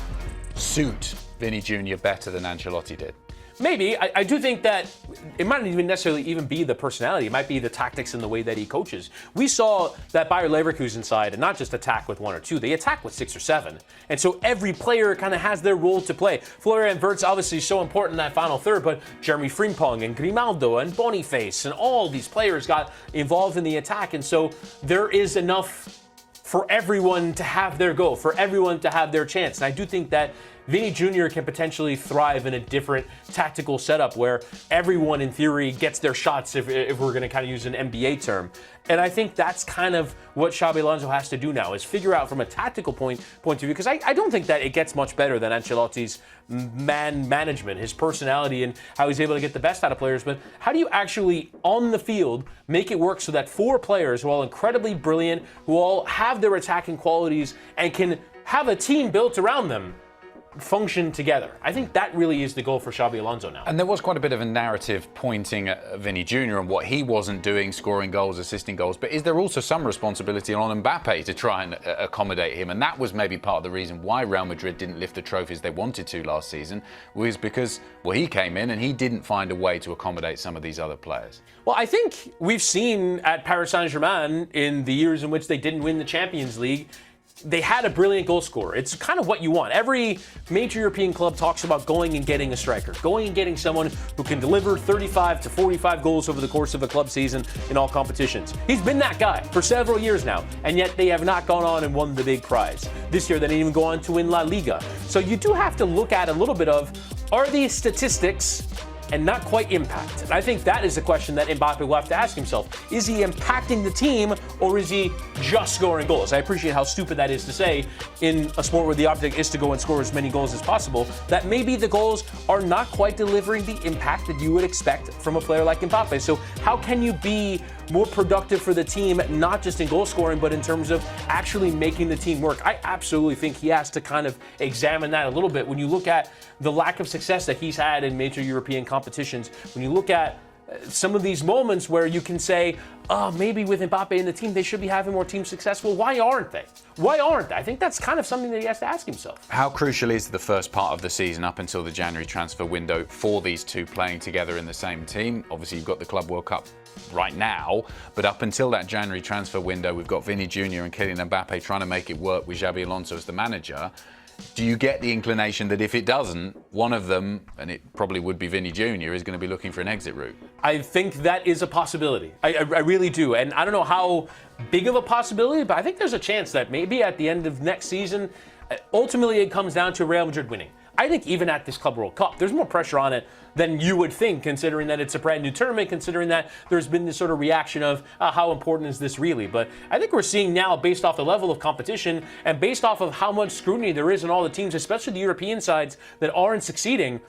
suit Vinny Jr. better than Ancelotti did? Maybe. I do think that it might not even necessarily even be the personality. It might be the tactics and the way that he coaches. We saw that Bayer Leverkusen side, and not just attack with 1 or 2, they attack with 6 or 7. And so every player kind of has their role to play. Florian Wirtz obviously so important in that final third, but Jeremy Frimpong and Grimaldo and Boniface and all these players got involved in the attack. And so there is enough for everyone to have their go, for everyone to have their chance. And I do think that Vinny Jr. can potentially thrive in a different tactical setup where everyone in theory gets their shots, if we're going to kind of use an NBA term. And I think that's kind of what Xabi Alonso has to do now, is figure out from a tactical point of view, because I don't think that it gets much better than Ancelotti's management, his personality, and how he's able to get the best out of players. But how do you actually, on the field, make it work so that 4 players who are all incredibly brilliant, who all have their attacking qualities, and can have a team built around them, function together? I think that really is the goal for Xabi Alonso now. And there was quite a bit of a narrative pointing at Vinny Jr. and what he wasn't doing, scoring goals, assisting goals. But is there also some responsibility on Mbappe to try and accommodate him? And that was maybe part of the reason why Real Madrid didn't lift the trophies they wanted to last season, was because, well, he came in and he didn't find a way to accommodate some of these other players. Well, I think we've seen at Paris Saint-Germain in the years in which they didn't win the Champions League, they had a brilliant goal scorer. It's kind of what you want. Every major European club talks about going and getting a striker, going and getting someone who can deliver 35 to 45 goals over the course of a club season in all competitions. He's been that guy for several years now, and yet they have not gone on and won the big prize. This year, they didn't even go on to win La Liga. So you do have to look at a little bit of, are these statistics and not quite impact? And I think that is the question that Mbappe will have to ask himself. Is he impacting the team, or is he just scoring goals? I appreciate how stupid that is to say in a sport where the object is to go and score as many goals as possible, that maybe the goals are not quite delivering the impact that you would expect from a player like Mbappe. So how can you be more productive for the team, not just in goal scoring, but in terms of actually making the team work? I absolutely think he has to kind of examine that a little bit. When you look at the lack of success that he's had in major European competitions, when you look at some of these moments where you can say, oh, maybe with Mbappe in the team, they should be having more team success. Well, why aren't they? Why aren't they? I think that's kind of something that he has to ask himself. How crucial is the first part of the season up until the January transfer window for these two playing together in the same team? Obviously, you've got the Club World Cup right now, but up until that January transfer window, we've got Vinny Jr. and Kylian Mbappe trying to make it work with Xabi Alonso as the manager. Do you get the inclination that if it doesn't, one of them, and it probably would be Vinny Jr., is going to be looking for an exit route? I think that is a possibility. I really do. And I don't know how big of a possibility, but I think there's a chance that maybe at the end of next season, ultimately it comes down to Real Madrid winning. I think even at this Club World Cup, there's more pressure on it than you would think, considering that it's a brand new tournament, considering that there's been this sort of reaction of how important is this really. But I think we're seeing now, based off the level of competition and based off of how much scrutiny there is in all the teams, especially the European sides that aren't succeeding,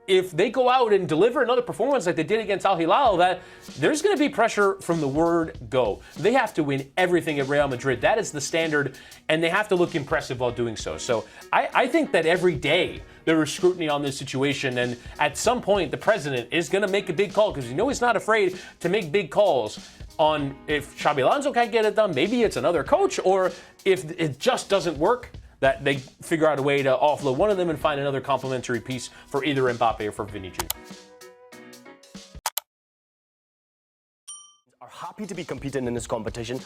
if they go out and deliver another performance like they did against Al Hilal, that there's going to be pressure from the word go. They have to win everything at Real Madrid. That is the standard, and they have to look impressive while doing so. So I think that every day there is scrutiny on this situation, and at some point the president is going to make a big call, because you know he's not afraid to make big calls on if Xabi Alonso can't get it done, maybe it's another coach, or if it just doesn't work, that they figure out a way to offload one of them and find another complementary piece for either Mbappe or for Vinny Jr. Are happy to be competing in this competition,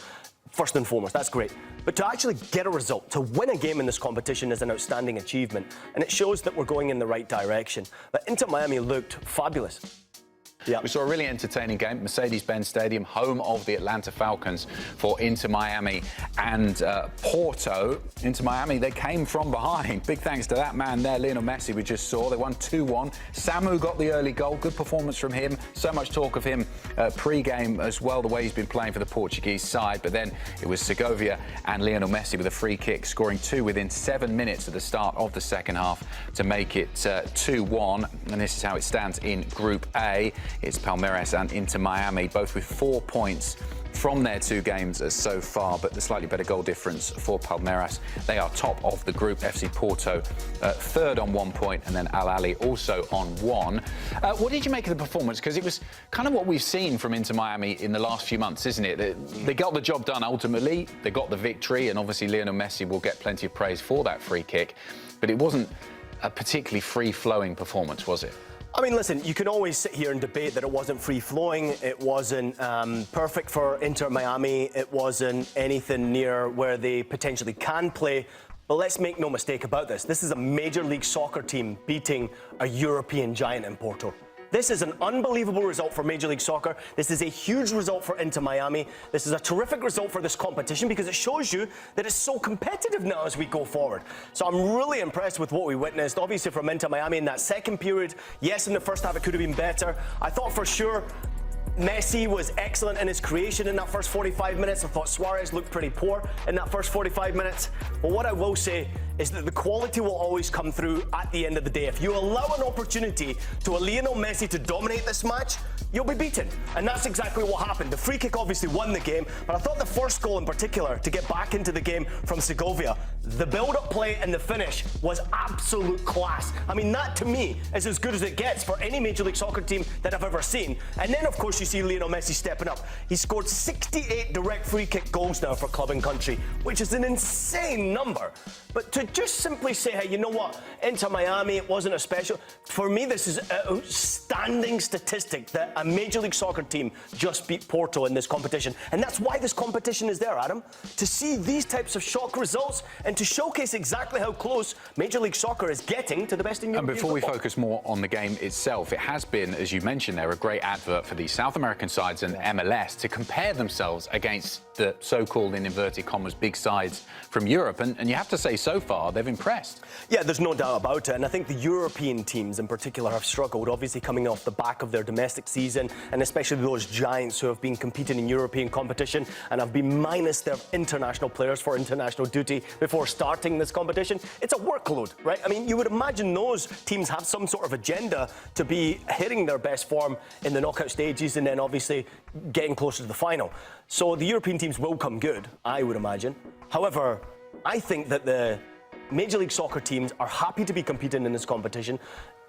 first and foremost, that's great. But to actually get a result, to win a game in this competition is an outstanding achievement, and it shows that we're going in the right direction. But Inter Miami looked fabulous. Yeah. We saw a really entertaining game, Mercedes-Benz Stadium, home of the Atlanta Falcons for Inter Miami and Porto. Inter Miami, they came from behind. Big thanks to that man there, Lionel Messi, we just saw. They won 2-1. Samu got the early goal. Good performance from him. So much talk of him pre-game as well, the way he's been playing for the Portuguese side. But then it was Segovia and Lionel Messi with a free kick, scoring 2 within 7 minutes at the start of the second half to make it 2-1. And this is how it stands in Group A. It's Palmeiras and Inter Miami, both with 4 points from their 2 games so far, but the slightly better goal difference for Palmeiras. They are top of the group. FC Porto third on 1 point, and then Al Ahly also on 1. What did you make of the performance? Because it was kind of what we've seen from Inter Miami in the last few months, isn't it? They got the job done ultimately. They got the victory, and obviously Lionel Messi will get plenty of praise for that free kick, but it wasn't a particularly free-flowing performance, was it? I mean, listen, you can always sit here and debate that it wasn't free-flowing, it wasn't perfect for Inter Miami, it wasn't anything near where they potentially can play. But let's make no mistake about this. This is a Major League Soccer team beating a European giant in Porto. This is an unbelievable result for Major League Soccer. This is a huge result for Inter Miami. This is a terrific result for this competition because it shows you that it's so competitive now as we go forward. So I'm really impressed with what we witnessed, obviously from Inter Miami in that second period. Yes, in the first half it could have been better. I thought for sure Messi was excellent in his creation in that first 45 minutes. I thought Suarez looked pretty poor in that first 45 minutes. But what I will say is that the quality will always come through at the end of the day. If you allow an opportunity to a Lionel Messi to dominate this match, you'll be beaten. And that's exactly what happened. The free kick obviously won the game, but I thought the first goal in particular to get back into the game from Segovia, the build-up play and the finish was absolute class. I mean, that to me is as good as it gets for any Major League Soccer team that I've ever seen. And then, of course, you see Lionel Messi stepping up. He scored 68 direct free kick goals now for club and country, which is an insane number. But to just simply say, hey, you know what, Inter Miami, it wasn't a special. For me, this is an outstanding statistic that a Major League Soccer team just beat Porto in this competition. And that's why this competition is there, Adam. To see these types of shock results and to showcase exactly how close Major League Soccer is getting to the best in Europe. And before we focus more on the game itself, it has been, as you mentioned there, a great advert for the South American sides and MLS to compare themselves against the so-called, in inverted commas, big sides from Europe. And you have to say, so far, they've impressed. Yeah, there's no doubt about it. And I think the European teams in particular have struggled, obviously coming off the back of their domestic season, and especially those giants who have been competing in European competition and have been minus their international players for international duty before starting this competition. It's a workload, right? I mean, you would imagine those teams have some sort of agenda to be hitting their best form in the knockout stages and then obviously getting closer to the final. So the European teams will come good, I would imagine. However, I think that the Major League Soccer teams are happy to be competing in this competition,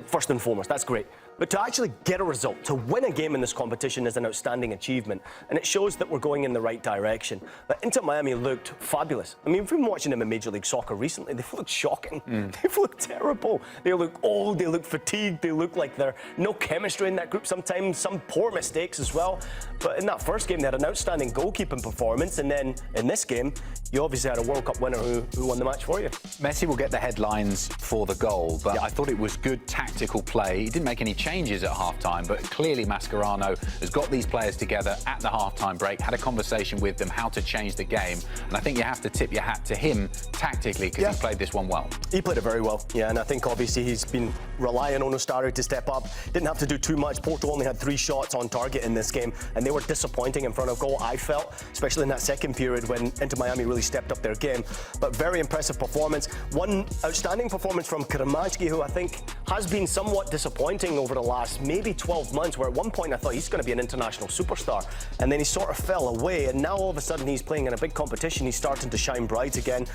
first and foremost. That's great. But to actually get a result, to win a game in this competition is an outstanding achievement. And it shows that we're going in the right direction. But Inter Miami looked fabulous. I mean, we've been watching them in Major League Soccer recently. They've looked shocking. They've looked terrible. They look old. They look fatigued. They look like there's no chemistry in that group sometimes. Some poor mistakes as well. But in that first game, they had an outstanding goalkeeping performance. And then in this game, you obviously had a World Cup winner who won the match for you. Messi will get the headlines for the goal, but I thought it was good tactical play. He didn't make any changes at half-time, but clearly Mascherano has got these players together at the half-time break, had a conversation with them how to change the game, and I think you have to tip your hat to him tactically because he played this one well. He played it very well, yeah, and I think obviously he's been relying on Ostari to step up. Didn't have to do too much. Porto only had 3 shots on target in this game, and they were disappointing in front of goal, I felt, especially in that second period when Inter Miami really stepped up their game. But very impressive performance. One outstanding performance from Kramajki, who I think has been somewhat disappointing over the last maybe 12 months, where at one point I thought he's going to be an international superstar, and then he sort of fell away, and now all of a sudden he's playing in a big competition. He's starting to shine bright again.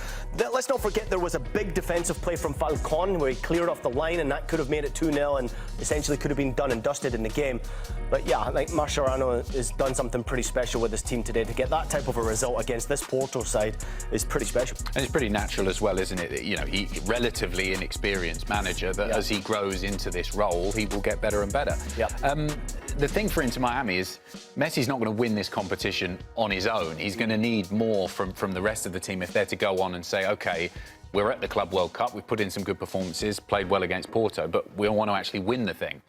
Let's not forget there was a big defensive play from Falcon where he cleared off the line, and that could have made it 2-0 and essentially could have been done and dusted in the game. But yeah, like Mascherano has done something pretty special with his team today. To get that type of a result against this Porto side is pretty special. And it's pretty natural as well, isn't it? You know, he's relatively inexperienced manager, but as he grows into this role, he will get better and better. The thing for Inter Miami is Messi's not going to win this competition on his own. He's going to need more from the rest of the team if they're to go on and say, OK, we're at the Club World Cup, we've put in some good performances, played well against Porto, but we want to actually win the thing.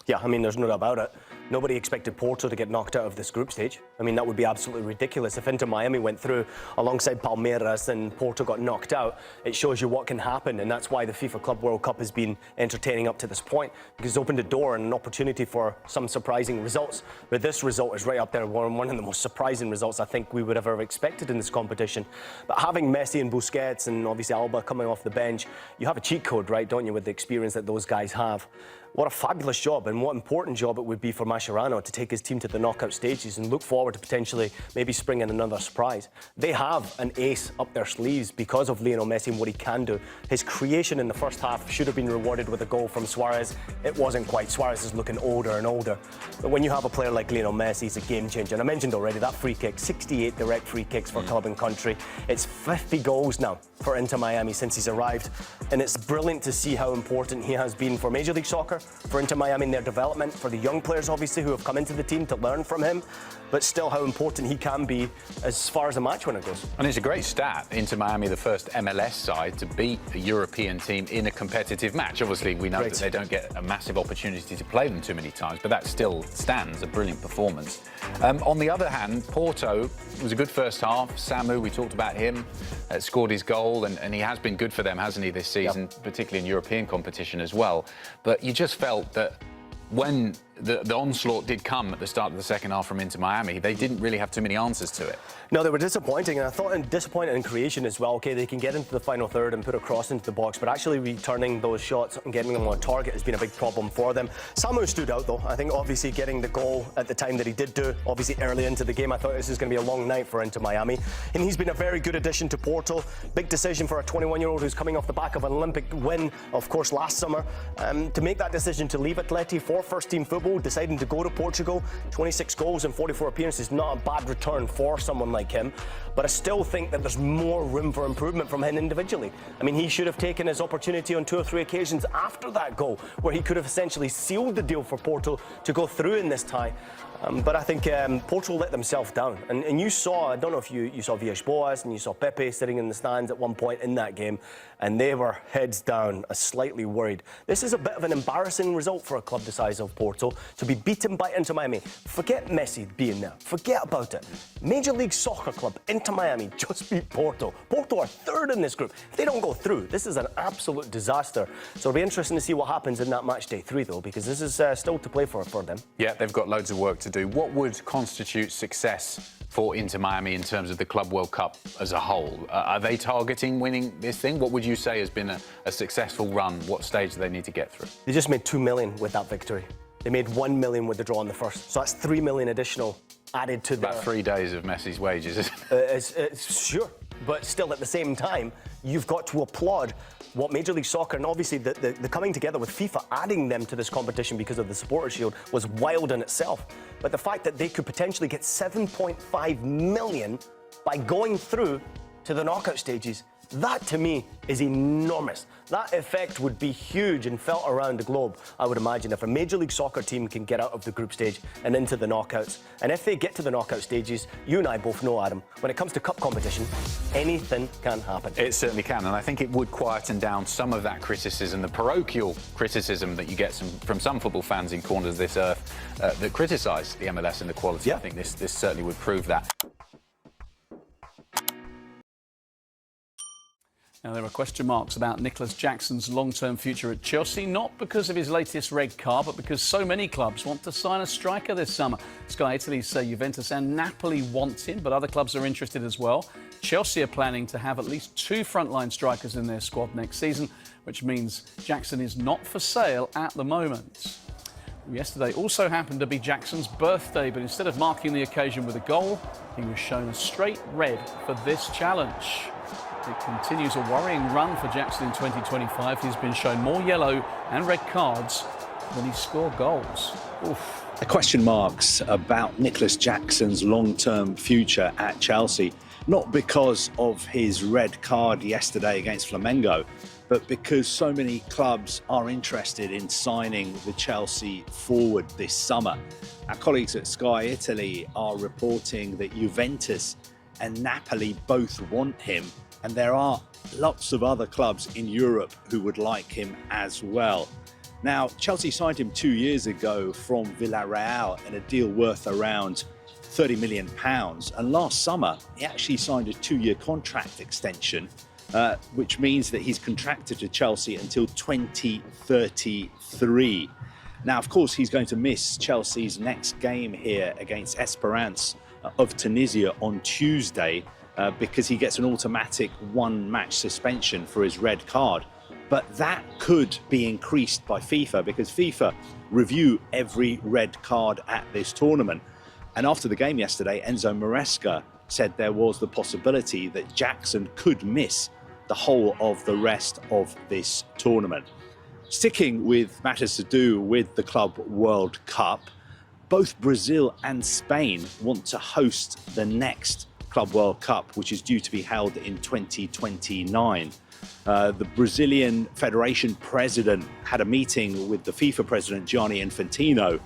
Yeah, I mean, there's no doubt about it. Nobody expected Porto to get knocked out of this group stage. I mean, that would be absolutely ridiculous. If Inter Miami went through alongside Palmeiras and Porto got knocked out, it shows you what can happen, and that's why the FIFA Club World Cup has been entertaining up to this point, because it's opened a door and an opportunity for some surprising results. But this result is right up there, one of the most surprising results I think we would have ever expected in this competition. But having Messi and Busquets and obviously Alba coming off the bench, you have a cheat code, right, don't you, with the experience that those guys have. What a fabulous job, and what important job it would be for Mascherano to take his team to the knockout stages and look forward to potentially maybe spring in another surprise. They have an ace up their sleeves because of Lionel Messi and what he can do. His creation in the first half should have been rewarded with a goal from Suarez. It wasn't quite. Suarez is looking older and older. But when you have a player like Lionel Messi, he's a game changer. And I mentioned already that free kick, 68 direct free kicks for club and country. It's 50 goals now for Inter Miami since he's arrived. And it's brilliant to see how important he has been for Major League Soccer for Inter Miami in their development, for the young players, obviously, who have come into the team to learn from him, but still how important he can be as far as a match winner goes. And it's a great stat. Inter Miami, the first MLS side to beat a European team in a competitive match. Obviously, we know that they don't get a massive opportunity to play them too many times, but that still stands, a brilliant performance. On the other hand, Porto was a good first half. Samu, we talked about him, scored his goal, and he has been good for them, hasn't he, this season, particularly in European competition as well. But you just felt that when the onslaught did come at the start of the second half from Inter Miami, they didn't really have too many answers to it. No, they were disappointing, and I thought disappointing in creation as well. Okay, they can get into the final third and put a cross into the box, but actually returning those shots and getting them on target has been a big problem for them. Samu stood out though. I think obviously getting the goal at the time that he did do, obviously early into the game, I thought this is going to be a long night for Inter Miami, and he's been a very good addition to Porto. Big decision for a 21-year-old who's coming off the back of an Olympic win, of course, last summer, to make that decision to leave Atleti for first-team football, deciding to go to Portugal. 26 goals and 44 appearances, not a bad return for someone like him. But I still think that there's more room for improvement from him individually. I mean, he should have taken his opportunity on 2 or 3 occasions after that goal, where he could have essentially sealed the deal for Porto to go through in this tie. But I think Porto let themselves down. And you saw, I don't know if you saw Villas-Boas and you saw Pepe sitting in the stands at one point in that game, and they were heads down, slightly worried. This is a bit of an embarrassing result for a club the size of Porto, to be beaten by Inter Miami. Forget Messi being there. Forget about it. Major League Soccer club, Inter Miami, just beat Porto. Porto are third in this group. If they don't go through, this is an absolute disaster. So it'll be interesting to see what happens in that match day 3, though, because this is still to play for them. Yeah, they've got loads of work to do. What would constitute success for Inter Miami in terms of the Club World Cup as a whole? Are they targeting winning this thing? What would you say has been a successful run? What stage do they need to get through? They just made 2 million with that victory. They made 1 million with the draw in the first. So that's 3 million additional added to about 3 days of Messi's wages, isn't it? Sure. But still, at the same time, you've got to applaud what Major League Soccer, and obviously the coming together with FIFA, adding them to this competition because of the Supporters' Shield, was wild in itself. But the fact that they could potentially get 7.5 million by going through to the knockout stages, that to me is enormous. That effect would be huge and felt around the globe, I would imagine, if a Major League Soccer team can get out of the group stage and into the knockouts. And if they get to the knockout stages, you and I both know, Adam, when it comes to cup competition, anything can happen. It certainly can, and I think it would quieten down some of that criticism, the parochial criticism that you get from some football fans in corners of this earth that criticise the MLS and the quality. Yeah. I think this certainly would prove that. Now, there are question marks about Nicholas Jackson's long-term future at Chelsea, not because of his latest red card, but because so many clubs want to sign a striker this summer. Sky Italy's say Juventus and Napoli want him, but other clubs are interested as well. Chelsea are planning to have at least 2 frontline strikers in their squad next season, which means Jackson is not for sale at the moment. Yesterday also happened to be Jackson's birthday, but instead of marking the occasion with a goal, he was shown a straight red for this challenge. It continues a worrying run for Jackson in 2025. He's been shown more yellow and red cards than he's scored goals. Oof. The question marks about Nicholas Jackson's long-term future at Chelsea, not because of his red card yesterday against Flamengo, but because so many clubs are interested in signing the Chelsea forward this summer. Our colleagues at Sky Italy are reporting that Juventus and Napoli both want him, and there are lots of other clubs in Europe who would like him as well. Now, Chelsea signed him 2 years ago from Villarreal in a deal worth around £30 million. And last summer, he actually signed a 2-year contract extension, which means that he's contracted to Chelsea until 2033. Now, of course, he's going to miss Chelsea's next game here against Esperance of Tunisia on Tuesday, because he gets an automatic 1-match suspension for his red card. But that could be increased by FIFA, because FIFA review every red card at this tournament. And after the game yesterday, Enzo Maresca said there was the possibility that Jackson could miss the whole of the rest of this tournament. Sticking with matters to do with the Club World Cup, both Brazil and Spain want to host the next Club World Cup, which is due to be held in 2029. The Brazilian Federation president had a meeting with the FIFA president, Gianni Infantino.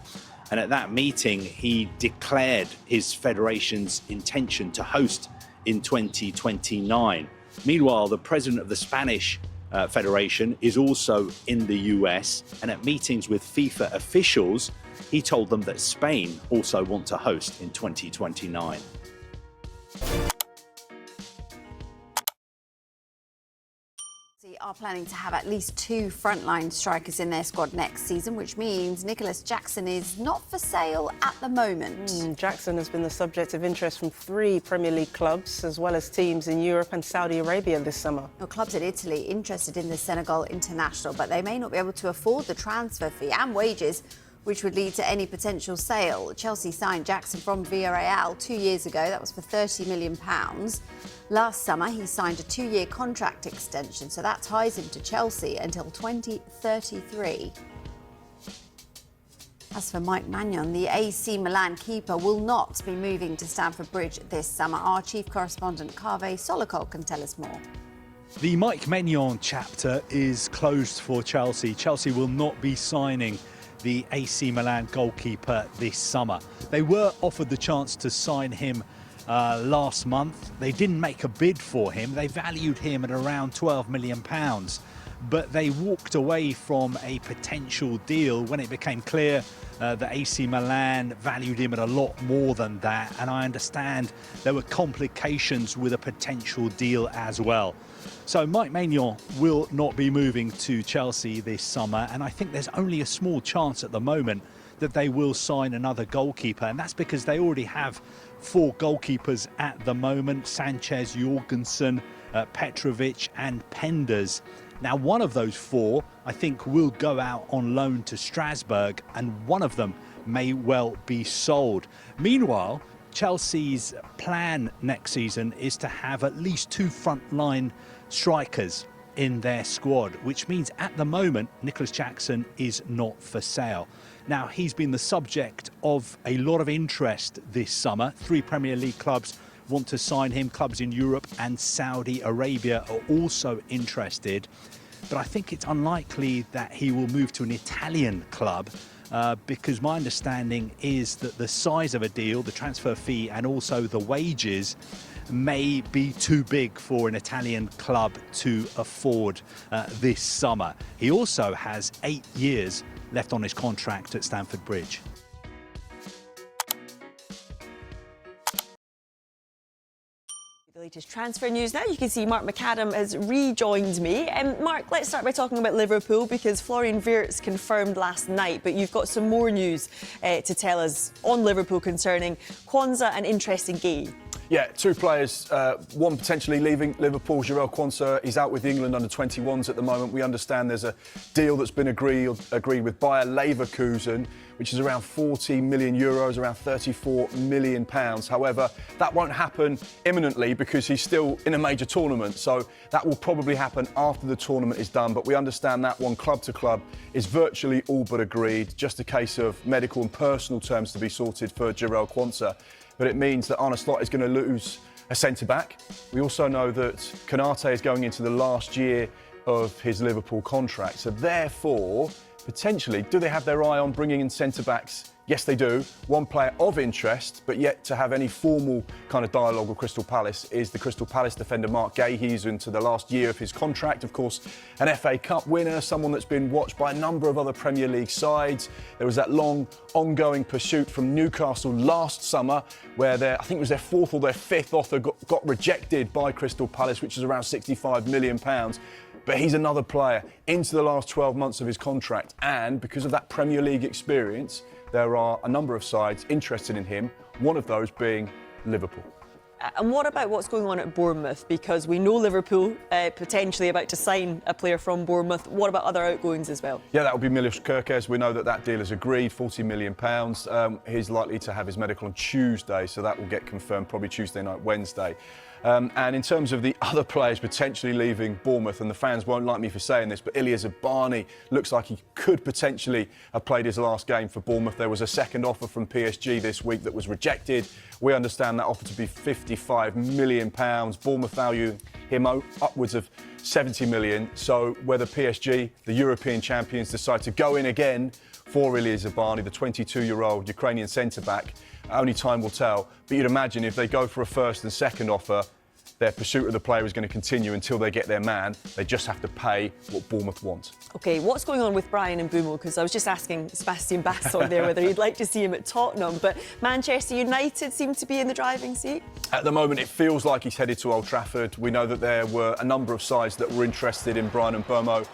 And at that meeting, he declared his federation's intention to host in 2029. Meanwhile, the president of the Spanish Federation is also in the US. And at meetings with FIFA officials, he told them that Spain also want to host in 2029. Are planning to have at least 2 frontline strikers in their squad next season, which means Nicholas Jackson is not for sale at the moment. Jackson has been the subject of interest from 3 Premier League clubs, as well as teams in Europe and Saudi Arabia this summer. Well, clubs in Italy interested in the Senegal international, but they may not be able to afford the transfer fee and wages, which would lead to any potential sale. Chelsea signed Jackson from Villarreal 2 years ago. That was for £30 million. Last summer, he signed a 2-year contract extension, so that ties him to Chelsea until 2033. As for Mike Maignan, the AC Milan keeper will not be moving to Stamford Bridge this summer. Our chief correspondent, Kaveh Solokol, can tell us more. The Mike Maignan chapter is closed for Chelsea. Chelsea will not be signing the AC Milan goalkeeper this summer. They were offered the chance to sign him last month. They didn't make a bid for him. They valued him at around £12 million, but they walked away from a potential deal when it became clear that AC Milan valued him at a lot more than that, and I understand there were complications with a potential deal as well. So Mike Maignan will not be moving to Chelsea this summer, and I think there's only a small chance at the moment that they will sign another goalkeeper, and that's because they already have 4 goalkeepers at the moment: Sanchez, Jorgensen, Petrovic and Penders. Now, one of those 4, I think, will go out on loan to Strasbourg, and one of them may well be sold. Meanwhile, Chelsea's plan next season is to have at least 2 frontline strikers in their squad, which means at the moment Nicholas Jackson is not for sale. Now, he's been the subject of a lot of interest this summer. 3 Premier League clubs want to sign him. Clubs in Europe and Saudi Arabia are also interested, but I think it's unlikely that he will move to an Italian club because my understanding is that the size of a deal, the transfer fee and also the wages may be too big for an Italian club to afford this summer. He also has 8 years left on his contract at Stamford Bridge. The latest transfer news now. You can see Mark McAdam has rejoined me. Mark, let's start by talking about Liverpool, because Florian Wirtz confirmed last night, but you've got some more news to tell us on Liverpool concerning Kwanzaa and interest in Gay. Yeah, 2 players, one potentially leaving Liverpool. Jurgen Klopp is out with the England under-21s at the moment. We understand there's a deal that's been agreed with Bayer Leverkusen, which is around €40 million, around £34 million. However, that won't happen imminently because he's still in a major tournament. So that will probably happen after the tournament is done. But we understand that one, club to club, is virtually all but agreed. Just a case of medical and personal terms to be sorted for Jurgen Klopp. But it means that Arne Slot is going to lose a centre-back. We also know that Konate is going into the last year of his Liverpool contract. So therefore, potentially, do they have their eye on bringing in centre-backs? Yes, they do. One player of interest, but yet to have any formal kind of dialogue with Crystal Palace, is the Crystal Palace defender Mark Gay. He's into the last year of his contract. Of course, an FA Cup winner, someone that's been watched by a number of other Premier League sides. There was that long, ongoing pursuit from Newcastle last summer, where I think it was their 4th or their 5th offer got rejected by Crystal Palace, which is around £65 million. But he's another player into the last 12 months of his contract. And because of that Premier League experience, there are a number of sides interested in him, one of those being Liverpool. And what about what's going on at Bournemouth? Because we know Liverpool potentially about to sign a player from Bournemouth. What about other outgoings as well? Yeah, that would be Milos Kerkez. We know that deal is agreed, £40 million. He's likely to have his medical on Tuesday, so that will get confirmed probably Tuesday night, Wednesday. And in terms of the other players potentially leaving Bournemouth, and the fans won't like me for saying this, but Ilya Zabani looks like he could potentially have played his last game for Bournemouth. There was a second offer from PSG this week that was rejected. We understand that offer to be £55 million. Bournemouth value him upwards of 70 million. So whether PSG, the European champions, decide to go in again for Ilya Zabani, the 22-year-old Ukrainian centre-back, only time will tell. But you'd imagine if they go for a first and second offer, their pursuit of the player is going to continue until they get their man. They just have to pay what Bournemouth want. OK, what's going on with Brian and Bumo? Because I was just asking Sebastian Bass on there whether he'd like to see him at Tottenham. But Manchester United seem to be in the driving seat. At the moment, it feels like he's headed to Old Trafford. We know that there were a number of sides that were interested in Brian Mbeumo.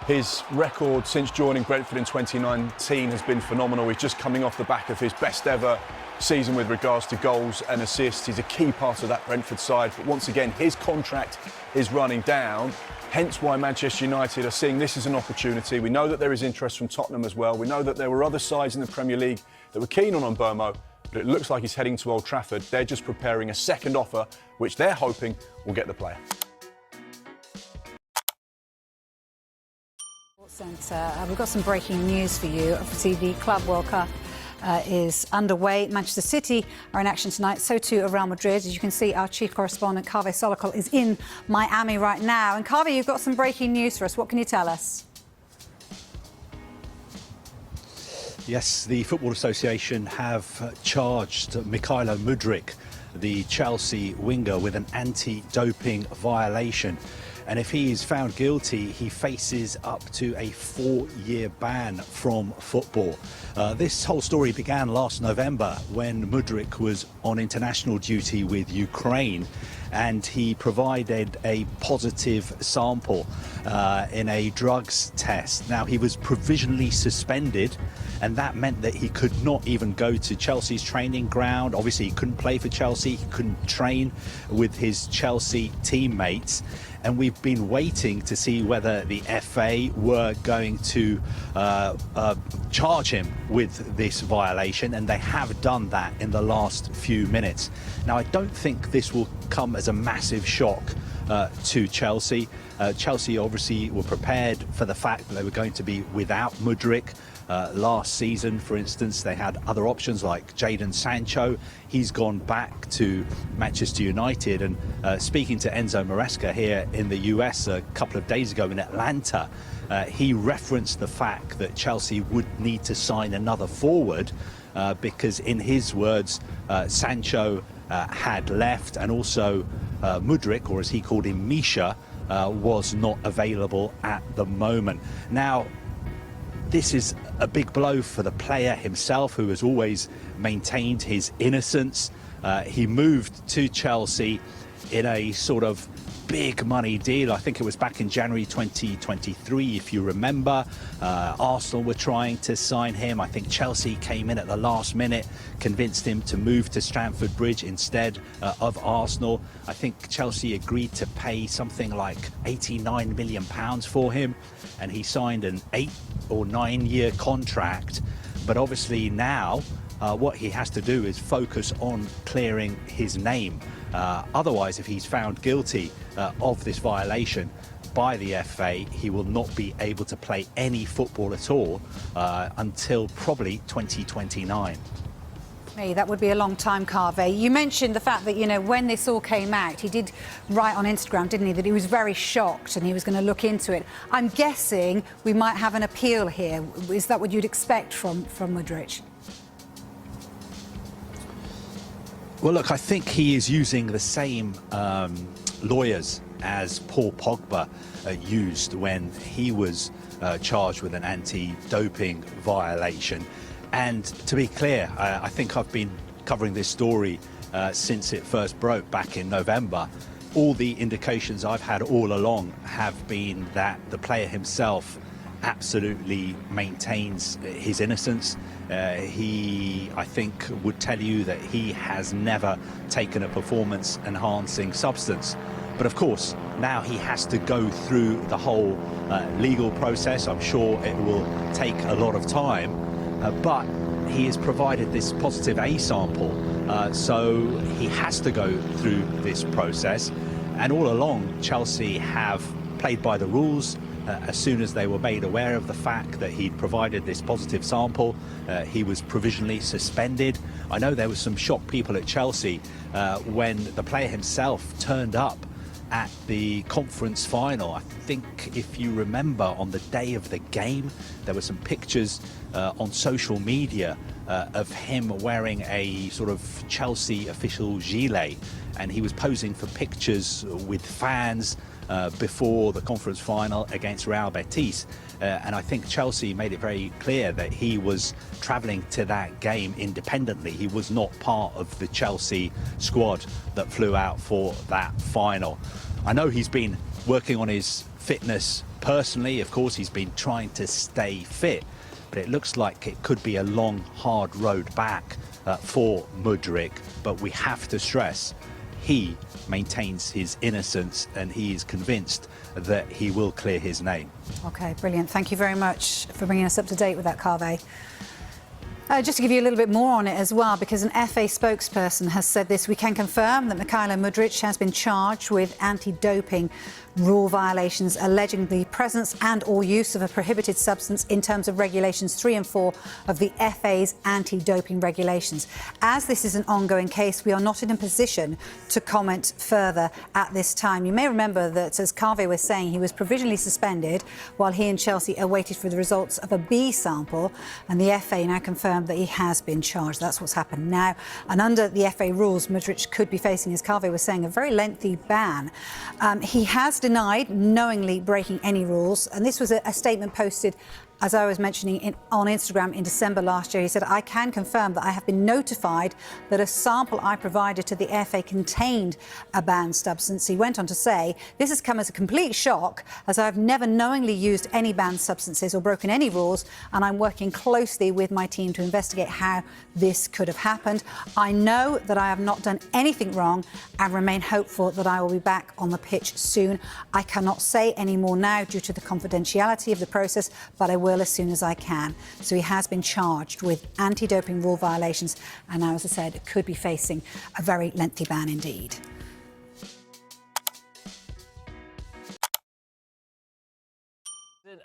His record since joining Brentford in 2019 has been phenomenal. He's just coming off the back of his best ever season with regards to goals and assists. He's a key part of that Brentford side, but once again his contract is running down, hence why Manchester United are seeing this as an opportunity. We know that there is interest from Tottenham as well. We know that there were other sides in the Premier League that were keen on Mbeumo, but it looks like he's heading to Old Trafford. They're just preparing a second offer which they're hoping will get the player. We've got some breaking news for you. Obviously, the Club World Cup is underway. Manchester City are in action tonight, so too are Real Madrid. As you can see, our chief correspondent, Kaveh Solokol, is in Miami right now. And Kaveh, you've got some breaking news for us. What can you tell us? Yes, the Football Association have charged Mykhailo Mudryk, the Chelsea winger, with an anti-doping violation. And if he is found guilty, he faces up to a 4-year ban from football. This whole story began last November when Mudryk was on international duty with Ukraine, and he provided a positive sample in a drugs test. Now, he was provisionally suspended, and that meant that he could not even go to Chelsea's training ground. Obviously, he couldn't play for Chelsea, he couldn't train with his Chelsea teammates. And we've been waiting to see whether the FA were going to charge him with this violation, and they have done that in the last few minutes. Now, I don't think this will come as a massive shock to Chelsea. Chelsea obviously were prepared for the fact that they were going to be without Mudryk. Last season, for instance, they had other options like Jadon Sancho. He's gone back to Manchester United, and speaking to Enzo Maresca here in the US a couple of days ago in Atlanta, he referenced the fact that Chelsea would need to sign another forward because, in his words, Sancho had left, and also Mudryk, or as he called him, Misha, was not available at the moment. Now, this is a big blow for the player himself, who has always maintained his innocence. He moved to Chelsea in a sort of big money deal. I think it was back in January 2023, if you remember. Arsenal were trying to sign him. I think Chelsea came in at the last minute, convinced him to move to Stamford Bridge instead of Arsenal. I think Chelsea agreed to pay something like £89 million for him, and he signed an 8 or 9 year contract. But obviously now what he has to do is focus on clearing his name. Otherwise, if he's found guilty of this violation by the FA, he will not be able to play any football at all until probably 2029. Hey, that would be a long time, Kaveh. You mentioned the fact that, you know, when this all came out, he did write on Instagram, didn't he, that he was very shocked and he was going to look into it. I'm guessing we might have an appeal here. Is that what you'd expect from Mudryk? Well, look, I think he is using the same lawyers as Paul Pogba used when he was charged with an anti-doping violation. And to be clear, I think I've been covering this story since it first broke back in November. All the indications I've had all along have been that the player himself absolutely maintains his innocence. He, I think, would tell you that he has never taken a performance-enhancing substance. But of course, now he has to go through the whole legal process. I'm sure it will take a lot of time, but he has provided this positive A sample, so he has to go through this process. And all along, Chelsea have played by the rules. As soon as they were made aware of the fact that he'd provided this positive sample, he was provisionally suspended. I know there were some shocked people at Chelsea when the player himself turned up at the conference final. I think if you remember, on the day of the game, there were some pictures on social media of him wearing a sort of Chelsea official gilet, and he was posing for pictures with fans before the conference final against Real Betis. And I think Chelsea made it very clear that he was travelling to that game independently. He was not part of the Chelsea squad that flew out for that final. I know he's been working on his fitness personally. Of course, he's been trying to stay fit, but it looks like it could be a long, hard road back for Mudryk. But we have to stress, he maintains his innocence and he is convinced that he will clear his name. OK, brilliant. Thank you very much for bringing us up to date with that, Carve. Just to give you a little bit more on it as well, because an FA spokesperson has said this, we can confirm that Mykhailo Mudryk has been charged with anti-doping rule violations alleging the presence and or use of a prohibited substance in terms of regulations 3 and 4 of the FA's anti-doping regulations. As this is an ongoing case, we are not in a position to comment further at this time. You may remember that, as Carve was saying, he was provisionally suspended while he and Chelsea awaited for the results of a B sample, and the FA now confirmed that he has been charged. That's what's happened now. And under the FA rules, Mudryk could be facing, as Carve was saying, a very lengthy ban. He has denied knowingly breaking any rules, and this was a statement posted, as I was mentioning, on Instagram in December last year. He said, I can confirm that I have been notified that a sample I provided to the FA contained a banned substance. He went on to say, this has come as a complete shock, as I have never knowingly used any banned substances or broken any rules, and I'm working closely with my team to investigate how this could have happened. I know that I have not done anything wrong and remain hopeful that I will be back on the pitch soon. I cannot say any more now due to the confidentiality of the process, but I will as soon as I can. So he has been charged with anti-doping rule violations, and now, as I said, could be facing a very lengthy ban indeed.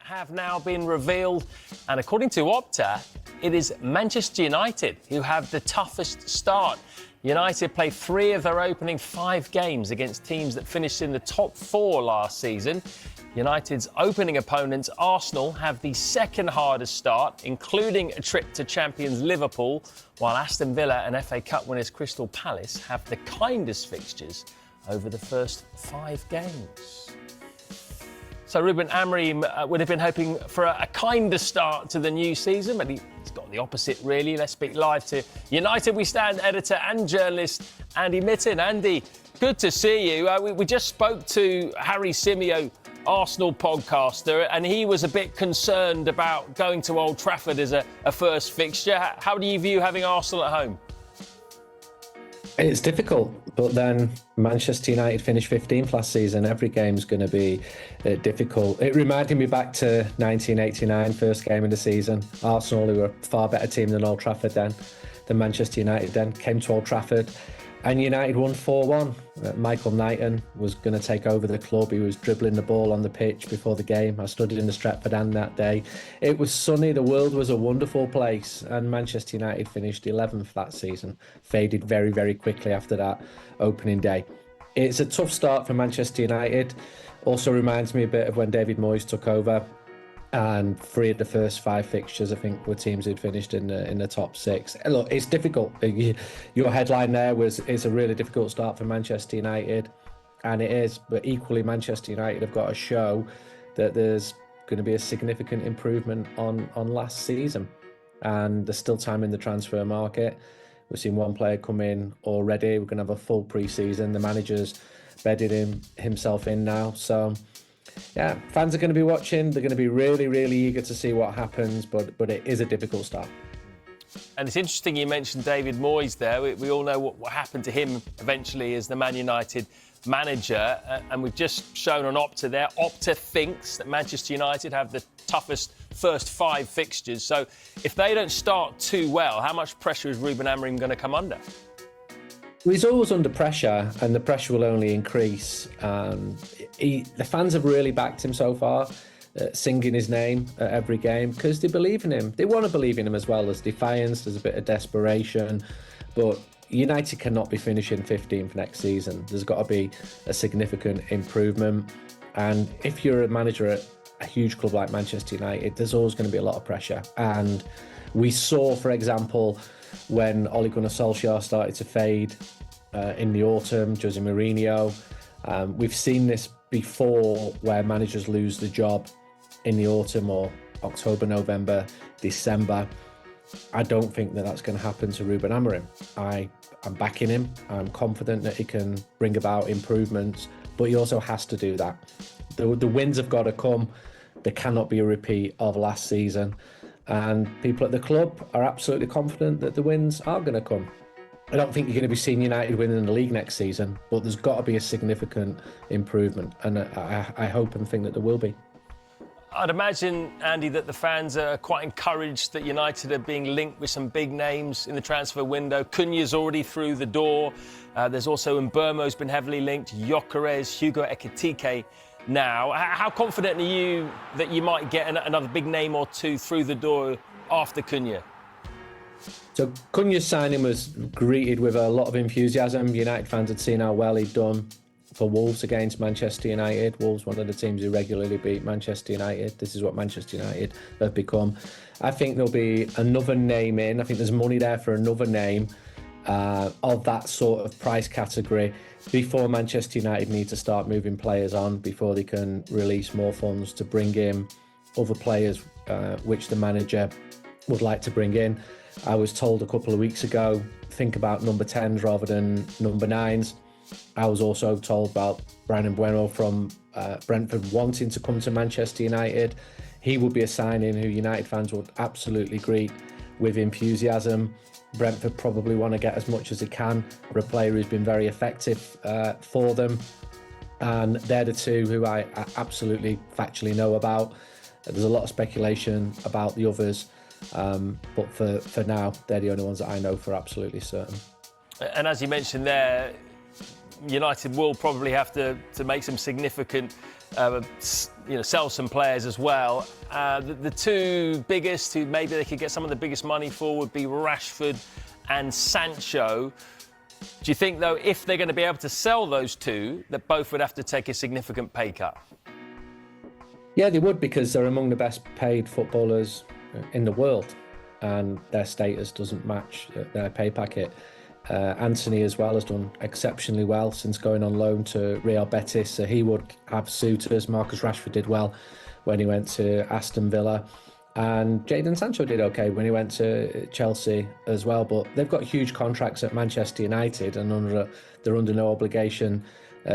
Have now been revealed, and according to Opta, it is Manchester United who have the toughest start. United play 3 of their opening 5 games against teams that finished in the top 4 last season. United's opening opponents, Arsenal, have the second hardest start, including a trip to champions Liverpool, while Aston Villa and FA Cup winners Crystal Palace have the kindest fixtures over the first 5 games. So Ruben Amorim would have been hoping for a kinder start to the new season, but he's got the opposite, really. Let's speak live to United We Stand editor and journalist Andy Mitten. Andy, good to see you. We just spoke to Harry Simeo, Arsenal podcaster, and he was a bit concerned about going to Old Trafford as a first fixture. How do you view having Arsenal at home? It's difficult, but then Manchester United finished 15th last season. Every game's going to be difficult. It reminded me back to 1989, first game of the season. Arsenal, who were a far better team than Old Trafford then, than Manchester United then, came to Old Trafford. And United won 4-1. Michael Knighton was going to take over the club. He was dribbling the ball on the pitch before the game. I stood in the Stretford End that day. It was sunny. The world was a wonderful place. And Manchester United finished 11th that season. Faded very, very quickly after that opening day. It's a tough start for Manchester United. Also reminds me a bit of when David Moyes took over. And 3 of the first 5 fixtures, I think, were teams who'd finished in the top 6. Look, it's difficult. Your headline there was, it's a really difficult start for Manchester United, and it is. But equally, Manchester United have got to show that there's going to be a significant improvement on last season. And there's still time in the transfer market. We've seen one player come in already. We're going to have a full pre-season. The manager's bedded himself in now. So, yeah, fans are going to be watching. They're going to be really, really eager to see what happens, but it is a difficult start. And it's interesting you mentioned David Moyes there. We all know what happened to him eventually as the Man United manager, and we've just shown on Opta there. Opta thinks that Manchester United have the toughest first 5 fixtures. So if they don't start too well, how much pressure is Ruben Amorim going to come under? He's always under pressure, and the pressure will only increase. The fans have really backed him so far, singing his name at every game because they believe in him. They want to believe in him as well. There's defiance, there's a bit of desperation, but United cannot be finishing 15th next season. There's got to be a significant improvement. And if you're a manager at a huge club like Manchester United, there's always going to be a lot of pressure. And we saw, for example, when Ole Gunnar Solskjaer started to fade in the autumn, Jose Mourinho. We've seen this before where managers lose the job in the autumn or October, November, December. I don't think that that's going to happen to Ruben Amorim. I'm backing him. I'm confident that he can bring about improvements, but he also has to do that. The wins have got to come. There cannot be a repeat of last season. And people at the club are absolutely confident that the wins are going to come. I don't think you're going to be seeing United winning the league next season, but there's got to be a significant improvement, and I hope and think that there will be. I'd imagine, Andy, that the fans are quite encouraged that United are being linked with some big names in the transfer window. Cunha's already through the door. There's also Mbeumo's been heavily linked, Gyökeres, Hugo Ekitike now. How confident are you that you might get another big name or two through the door after Cunha? So Cunha's signing was greeted with a lot of enthusiasm. United fans had seen how well he'd done for Wolves against Manchester United. Wolves, one of the teams who regularly beat Manchester United. This is what Manchester United have become. I think there'll be another name in. I think there's money there for another name of that sort of price category before Manchester United need to start moving players on, before they can release more funds to bring in other players which the manager would like to bring in. I was told a couple of weeks ago, think about number 10s rather than number 9s. I was also told about Brandon Bueno from Brentford wanting to come to Manchester United. He would be a signing who United fans would absolutely greet with enthusiasm. Brentford probably want to get as much as they can for a player who's been very effective for them. And they're the two who I absolutely factually know about. There's a lot of speculation about the others. But for now, they're the only ones that I know for absolutely certain. And as you mentioned there, United will probably have to make some significant, sell some players as well. The two biggest, who maybe they could get some of the biggest money for, would be Rashford and Sancho. Do you think, though, if they're going to be able to sell those two, that both would have to take a significant pay cut? Yeah, they would, because they're among the best paid footballers in the world, and their status doesn't match their pay packet. Anthony as well has done exceptionally well since going on loan to Real Betis, so he would have suitors. Marcus Rashford did well when he went to Aston Villa, and Jadon Sancho did okay when he went to Chelsea as well, but they've got huge contracts at Manchester United, and they're under no obligation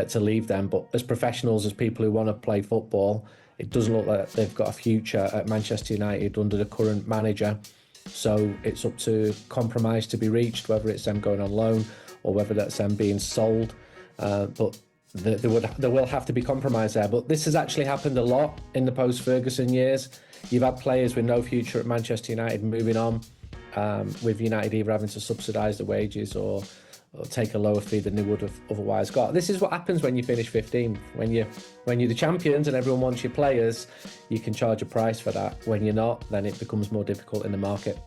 to leave them. But as professionals, as people who want to play football, it doesn't look like they've got a future at Manchester United under the current manager. So it's up to compromise to be reached, whether it's them going on loan or whether that's them being sold. But there will have to be compromise there. But this has actually happened a lot in the post-Ferguson years. You've had players with no future at Manchester United moving on, with United either having to subsidise the wages or take a lower fee than they would have otherwise got. This is what happens when you finish 15th. When you're the champions and everyone wants your players, you can charge a price for that. When you're not, then it becomes more difficult in the market.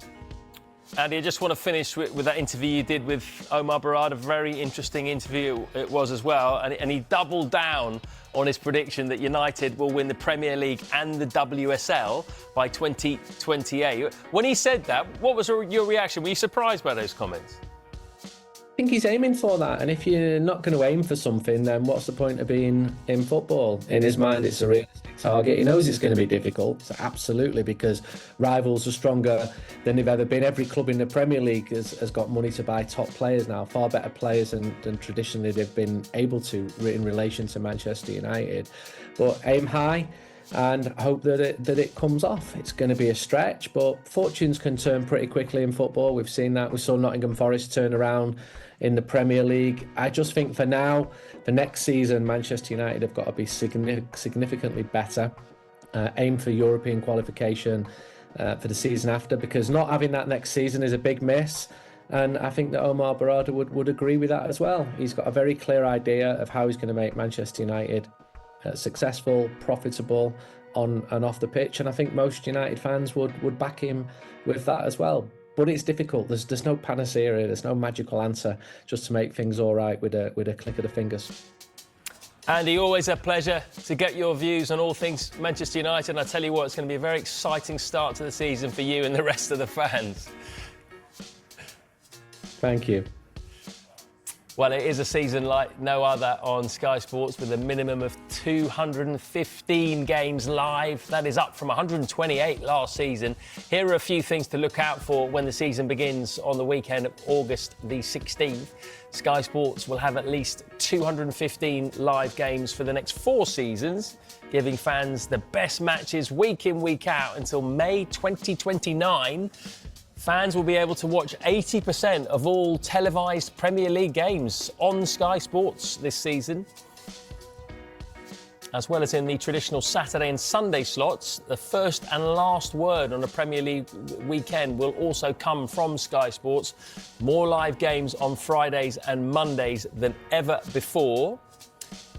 Andy, I just want to finish with that interview you did with Omar Barad. A very interesting interview it was as well. And he doubled down on his prediction that United will win the Premier League and the WSL by 2028. When he said that, what was your reaction? Were you surprised by those comments? I think he's aiming for that, and if you're not going to aim for something, then what's the point of being in football? In his mind, it's a realistic target. He knows it's going to be difficult, so absolutely, because rivals are stronger than they've ever been. Every club in the Premier League has got money to buy top players now, far better players than traditionally they've been able to in relation to Manchester United. But aim high and hope that it comes off. It's going to be a stretch, but fortunes can turn pretty quickly in football. We've seen that. We saw Nottingham Forest turn around in the Premier League. I just think for now, for next season, Manchester United have got to be significantly better. aim for European qualification for the season after, because not having that next season is a big miss. And I think that Omar Barada would agree with that as well. He's got a very clear idea of how he's going to make Manchester United successful, profitable on and off the pitch. And I think most United fans would back him with that as well. But it's difficult. There's no panacea. There's no magical answer just to make things all right with a click of the fingers. Andy, always a pleasure to get your views on all things Manchester United. And I tell you what, it's going to be a very exciting start to the season for you and the rest of the fans. Thank you. Well, it is a season like no other on Sky Sports, with a minimum of 215 games live. That is up from 128 last season. Here are a few things to look out for when the season begins on the weekend of August the 16th. Sky Sports will have at least 215 live games for the next 4 seasons, giving fans the best matches week in, week out until May 2029. Fans will be able to watch 80% of all televised Premier League games on Sky Sports this season. As well as in the traditional Saturday and Sunday slots, the first and last word on a Premier League weekend will also come from Sky Sports. More live games on Fridays and Mondays than ever before.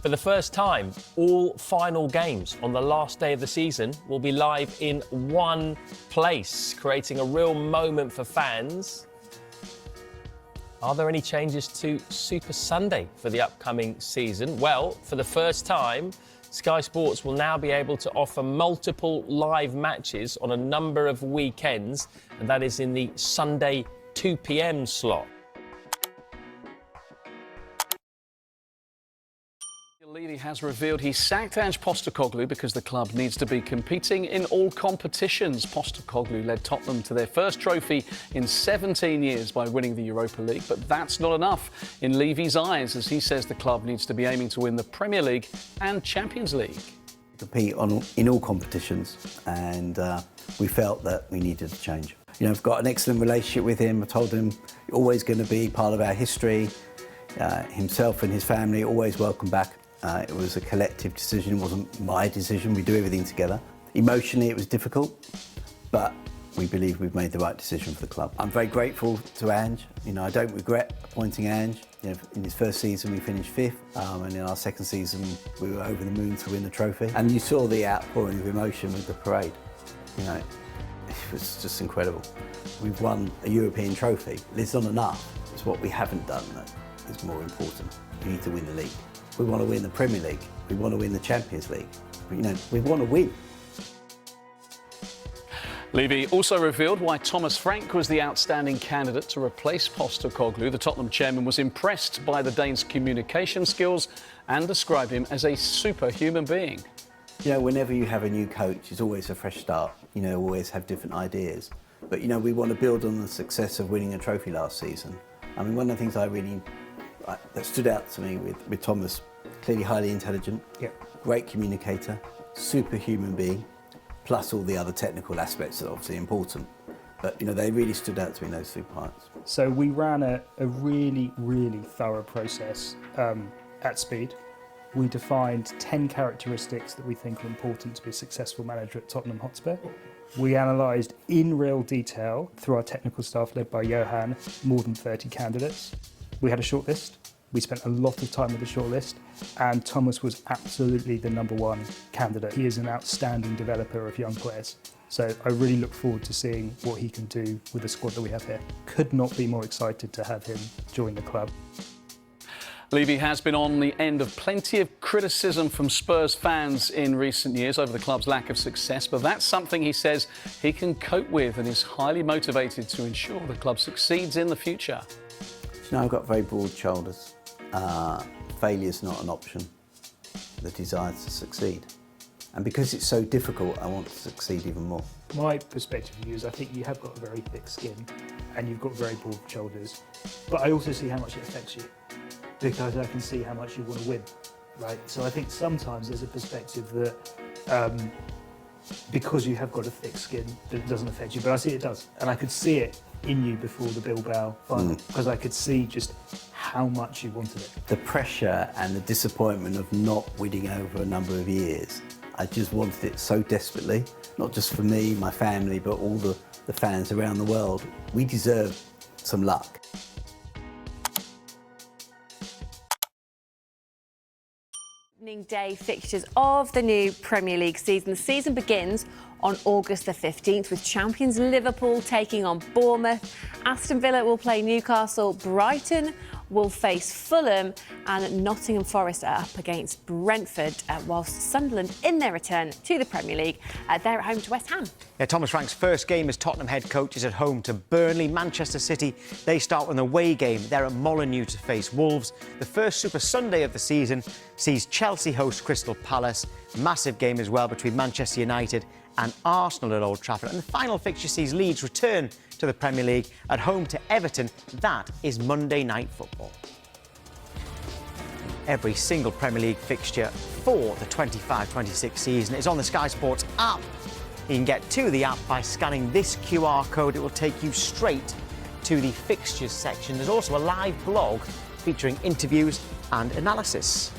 For the first time, all final games on the last day of the season will be live in one place, creating a real moment for fans. Are there any changes to Super Sunday for the upcoming season? Well, for the first time, Sky Sports will now be able to offer multiple live matches on a number of weekends, and that is in the Sunday 2 p.m. slot. Levy has revealed he sacked Ange Postecoglou because the club needs to be competing in all competitions. Postecoglou led Tottenham to their first trophy in 17 years by winning the Europa League, but that's not enough in Levy's eyes, as he says the club needs to be aiming to win the Premier League and Champions League. Compete in all competitions, and we felt that we needed to change. You know, I've got an excellent relationship with him. I told him you're always going to be part of our history. Himself and his family always welcome back. It was a collective decision, it wasn't my decision. We do everything together. Emotionally, it was difficult, but we believe we've made the right decision for the club. I'm very grateful to Ange. You know, I don't regret appointing Ange. You know, in his first season, we finished 5th, and in our second season, we were over the moon to win the trophy. And you saw the outpouring of emotion with the parade. You know, it was just incredible. We've won a European trophy. It's not enough. It's what we haven't done that is more important. We need to win the league. We want to win the Premier League. We want to win the Champions League. You know, we want to win. Levy also revealed why Thomas Frank was the outstanding candidate to replace Postecoglou. The Tottenham chairman was impressed by the Dane's communication skills and described him as a superhuman being. You know, whenever you have a new coach, it's always a fresh start. You know, always have different ideas. But, you know, we want to build on the success of winning a trophy last season. I mean, one of the things that stood out to me with Thomas, clearly highly intelligent, great communicator, superhuman being, plus all the other technical aspects that are obviously important. But, you know, they really stood out to me, those 2 parts. So we ran a really, really thorough process at Speed. We defined 10 characteristics that we think are important to be a successful manager at Tottenham Hotspur. We analysed in real detail, through our technical staff led by Johan, more than 30 candidates. We had a shortlist. We spent a lot of time with the shortlist, and Thomas was absolutely the #1 candidate. He is an outstanding developer of young players. So I really look forward to seeing what he can do with the squad that we have here. Could not be more excited to have him join the club. Levy has been on the end of plenty of criticism from Spurs fans in recent years over the club's lack of success, but that's something he says he can cope with and is highly motivated to ensure the club succeeds in the future. You know, I've got very broad shoulders. Failure's not an option. The desire to succeed. And because it's so difficult, I want to succeed even more. My perspective of you is I think you have got a very thick skin and you've got very broad shoulders, but I also see how much it affects you because I can see how much you want to win, right? So I think sometimes there's a perspective that because you have got a thick skin, that it doesn't affect you, but I see it does. And I could see it in you before the Bilbao final because I could see just how much you wanted it. The pressure and the disappointment of not winning over a number of years, I just wanted it so desperately, not just for me, my family, but all the fans around the world. We deserve some luck. Opening day fixtures of the new Premier League season. The season begins on August the 15th with champions Liverpool taking on Bournemouth. Aston Villa will play Newcastle. Brighton will face Fulham, and Nottingham Forest are up against Brentford, whilst Sunderland, in their return to the Premier League, they're at home to West Ham. Yeah, Thomas Frank's first game as Tottenham head coach is at home to Burnley. Manchester City, they start with an away game. They're at Molineux to face Wolves. The first Super Sunday of the season sees Chelsea host Crystal Palace. Massive game as well between Manchester United and Arsenal at Old Trafford. And the final fixture sees Leeds return to the Premier League at home to Everton. That is Monday Night Football. Every single Premier League fixture for the 25-26 season is on the Sky Sports app. You can get to the app by scanning this QR code. It will take you straight to the fixtures section. There's also a live blog featuring interviews and analysis.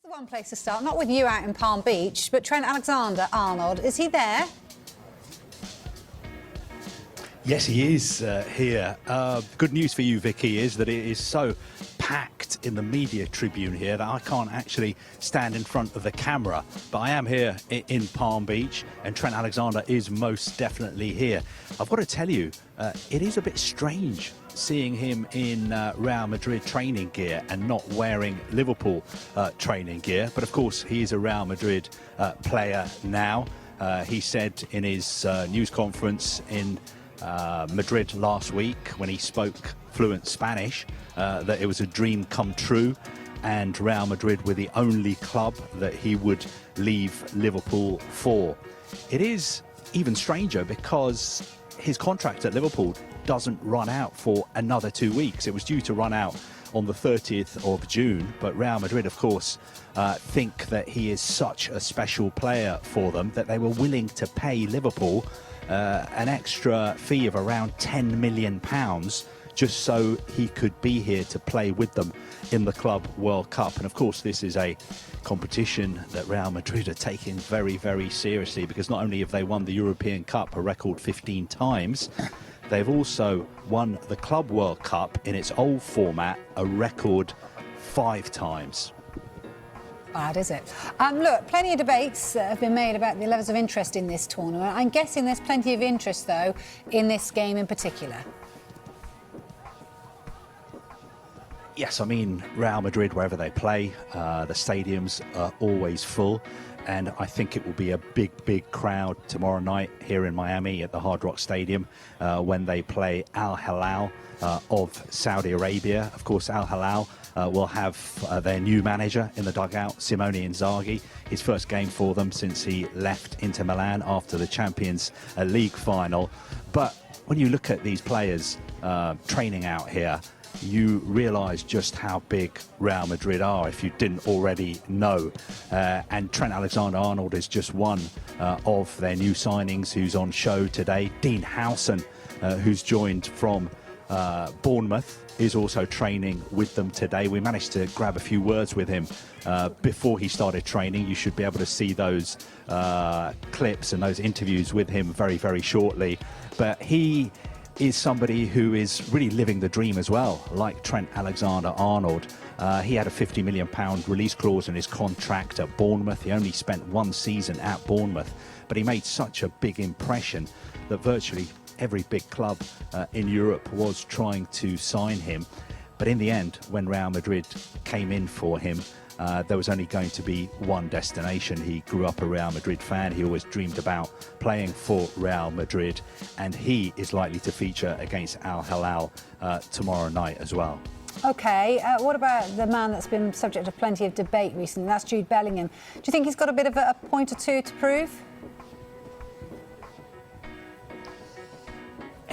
One place to start, not with you out in Palm Beach, but Trent Alexander-Arnold. Is he there? Yes, he is here. Good news for you, Vicky, is that it is so packed in the media tribune here that I can't actually stand in front of the camera. But I am here in Palm Beach, and Trent Alexander is most definitely here. I've got to tell you, it is a bit strange seeing him in Real Madrid training gear and not wearing Liverpool training gear. But of course, he is a Real Madrid player now. He said in his news conference in Madrid last week, when he spoke fluent Spanish, that it was a dream come true, and Real Madrid were the only club that he would leave Liverpool for. It is even stranger because his contract at Liverpool doesn't run out for another 2 weeks. It was due to run out on the 30th of June, but Real Madrid, of course, think that he is such a special player for them that they were willing to pay Liverpool an extra fee of around £10 million just so he could be here to play with them in the Club World Cup. And of course, this is a competition that Real Madrid are taking very, very seriously, because not only have they won the European Cup a record 15 times, they've also won the Club World Cup in its old format a record 5 times. Bad, is it? Look, plenty of debates have been made about the levels of interest in this tournament. I'm guessing there's plenty of interest, though, in this game in particular. Yes, I mean, Real Madrid, wherever they play, the stadiums are always full. And I think it will be a big, big crowd tomorrow night here in Miami at the Hard Rock Stadium when they play Al Hilal of Saudi Arabia. Of course, Al Hilal will have their new manager in the dugout, Simone Inzaghi. His first game for them since he left Inter Milan after the Champions League final. But when you look at these players training out here, you realise just how big Real Madrid are, if you didn't already know. And Trent Alexander-Arnold is just one of their new signings who's on show today. Dean Howson, who's joined from Bournemouth, is also training with them today. We managed to grab a few words with him before he started training. You should be able to see those clips and those interviews with him very, very shortly. But he is somebody who is really living the dream as well, like Trent Alexander-Arnold. He had a £50 million release clause in his contract at Bournemouth. He only spent 1 season at Bournemouth, but he made such a big impression that virtually every big club in Europe was trying to sign him. But in the end, when Real Madrid came in for him, there was only going to be one destination. He grew up a Real Madrid fan. He always dreamed about playing for Real Madrid, and he is likely to feature against Al Hilal tomorrow night as well. OK, what about the man that's been subject to plenty of debate recently? That's Jude Bellingham. Do you think he's got a bit of a point or two to prove?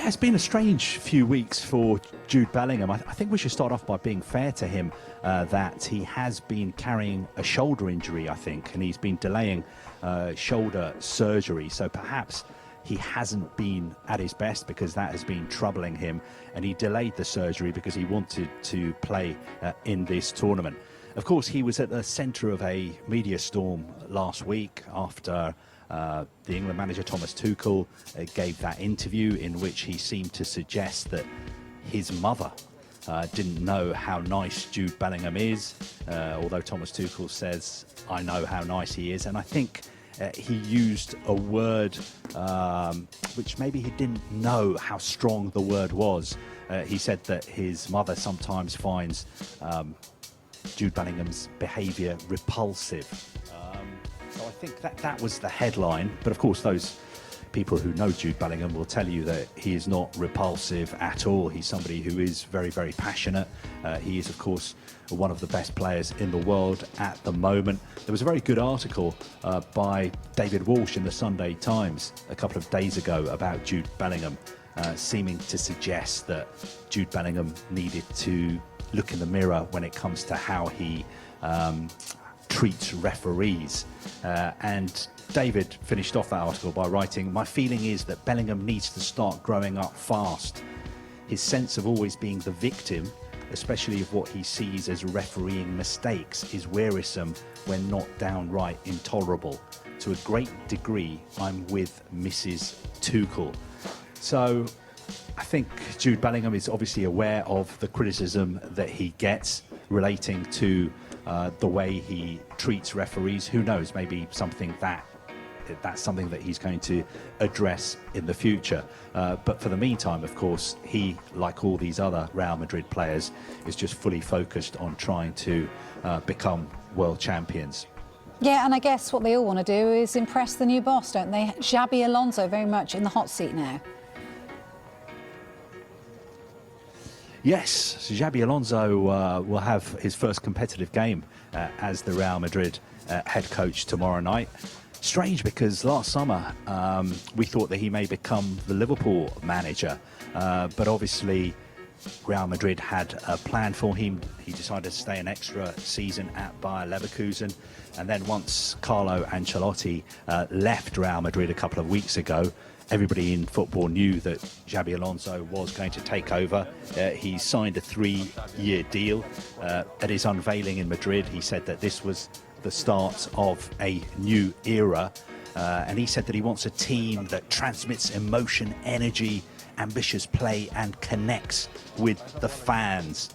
It's been a strange few weeks for Jude Bellingham. I think we should start off by being fair to him that he has been carrying a shoulder injury, I think, and he's been delaying shoulder surgery. So perhaps he hasn't been at his best because that has been troubling him, and he delayed the surgery because he wanted to play in this tournament. Of course, he was at the centre of a media storm last week after the England manager Thomas Tuchel gave that interview in which he seemed to suggest that his mother didn't know how nice Jude Bellingham is, although Thomas Tuchel says, I know how nice he is. And I think he used a word which maybe he didn't know how strong the word was. He said that his mother sometimes finds Jude Bellingham's behaviour repulsive. So I think that was the headline. But of course, those people who know Jude Bellingham will tell you that he is not repulsive at all. He's somebody who is very, very passionate. He is, of course, one of the best players in the world at the moment. There was a very good article by David Walsh in the Sunday Times a couple of days ago about Jude Bellingham, seeming to suggest that Jude Bellingham needed to look in the mirror when it comes to how he treats referees. And David finished off that article by writing, "My feeling is that Bellingham needs to start growing up fast. His sense of always being the victim, especially of what he sees as refereeing mistakes, is wearisome when not downright intolerable. To a great degree, I'm with Mrs. Tuchel." So I think Jude Bellingham is obviously aware of the criticism that he gets relating to the way he treats referees. Who knows, maybe that's something that he's going to address in the future. But for the meantime, of course, he, like all these other Real Madrid players, is just fully focused on trying to become world champions. Yeah, and I guess what they all want to do is impress the new boss, don't they? Xabi Alonso very much in the hot seat now. Yes, Xabi Alonso will have his first competitive game as the Real Madrid head coach tomorrow night. Strange, because last summer we thought that he may become the Liverpool manager, but obviously Real Madrid had a plan for him. He decided to stay an extra season at Bayer Leverkusen, and then once Carlo Ancelotti left Real Madrid a couple of weeks ago, everybody in football knew that Xabi Alonso was going to take over. He signed a 3-year deal. At his unveiling in Madrid, he said that this was the start of a new era, and he said that he wants a team that transmits emotion, energy, ambitious play and connects with the fans.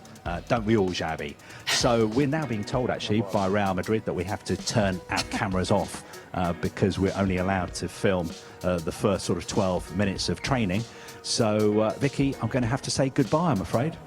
Don't we all, Xabi? So we're now being told actually by Real Madrid that we have to turn our cameras off because we're only allowed to film the first sort of 12 minutes of training. So Vicky, I'm going to have to say goodbye, I'm afraid.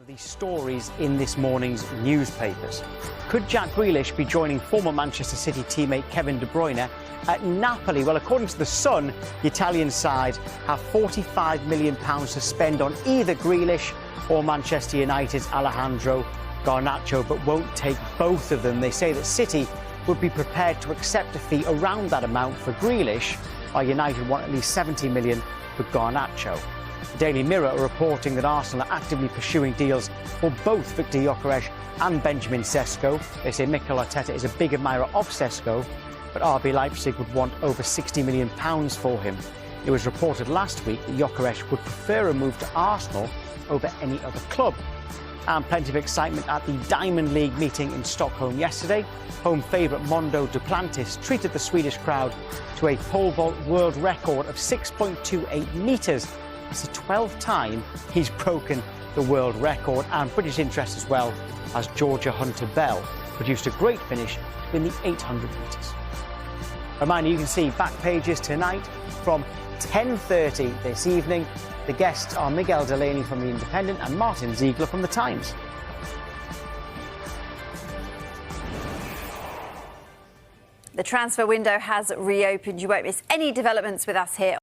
The stories in this morning's newspapers. Could Jack Grealish be joining former Manchester City teammate Kevin De Bruyne at Napoli? Well, according to The Sun, the Italian side have £45 million to spend on either Grealish or Manchester United's Alejandro Garnacho, but won't take both of them. They say that City would be prepared to accept a fee around that amount for Grealish, while United want at least £70 million for Garnacho. The Daily Mirror are reporting that Arsenal are actively pursuing deals for both Victor Gyökeres and Benjamin Sesko. They say Mikel Arteta is a big admirer of Sesko, but RB Leipzig would want over £60 million for him. It was reported last week that Gyökeres would prefer a move to Arsenal over any other club. And plenty of excitement at the Diamond League meeting in Stockholm yesterday. Home favourite Mondo Duplantis treated the Swedish crowd to a pole vault world record of 6.28 metres. It's the 12th time he's broken the world record, and British interest as well, as Georgia Hunter Bell produced a great finish in the 800 metres. A reminder, you can see back pages tonight from 10:30 this evening. The guests are Miguel Delaney from The Independent and Martin Ziegler from The Times. The transfer window has reopened. You won't miss any developments with us here.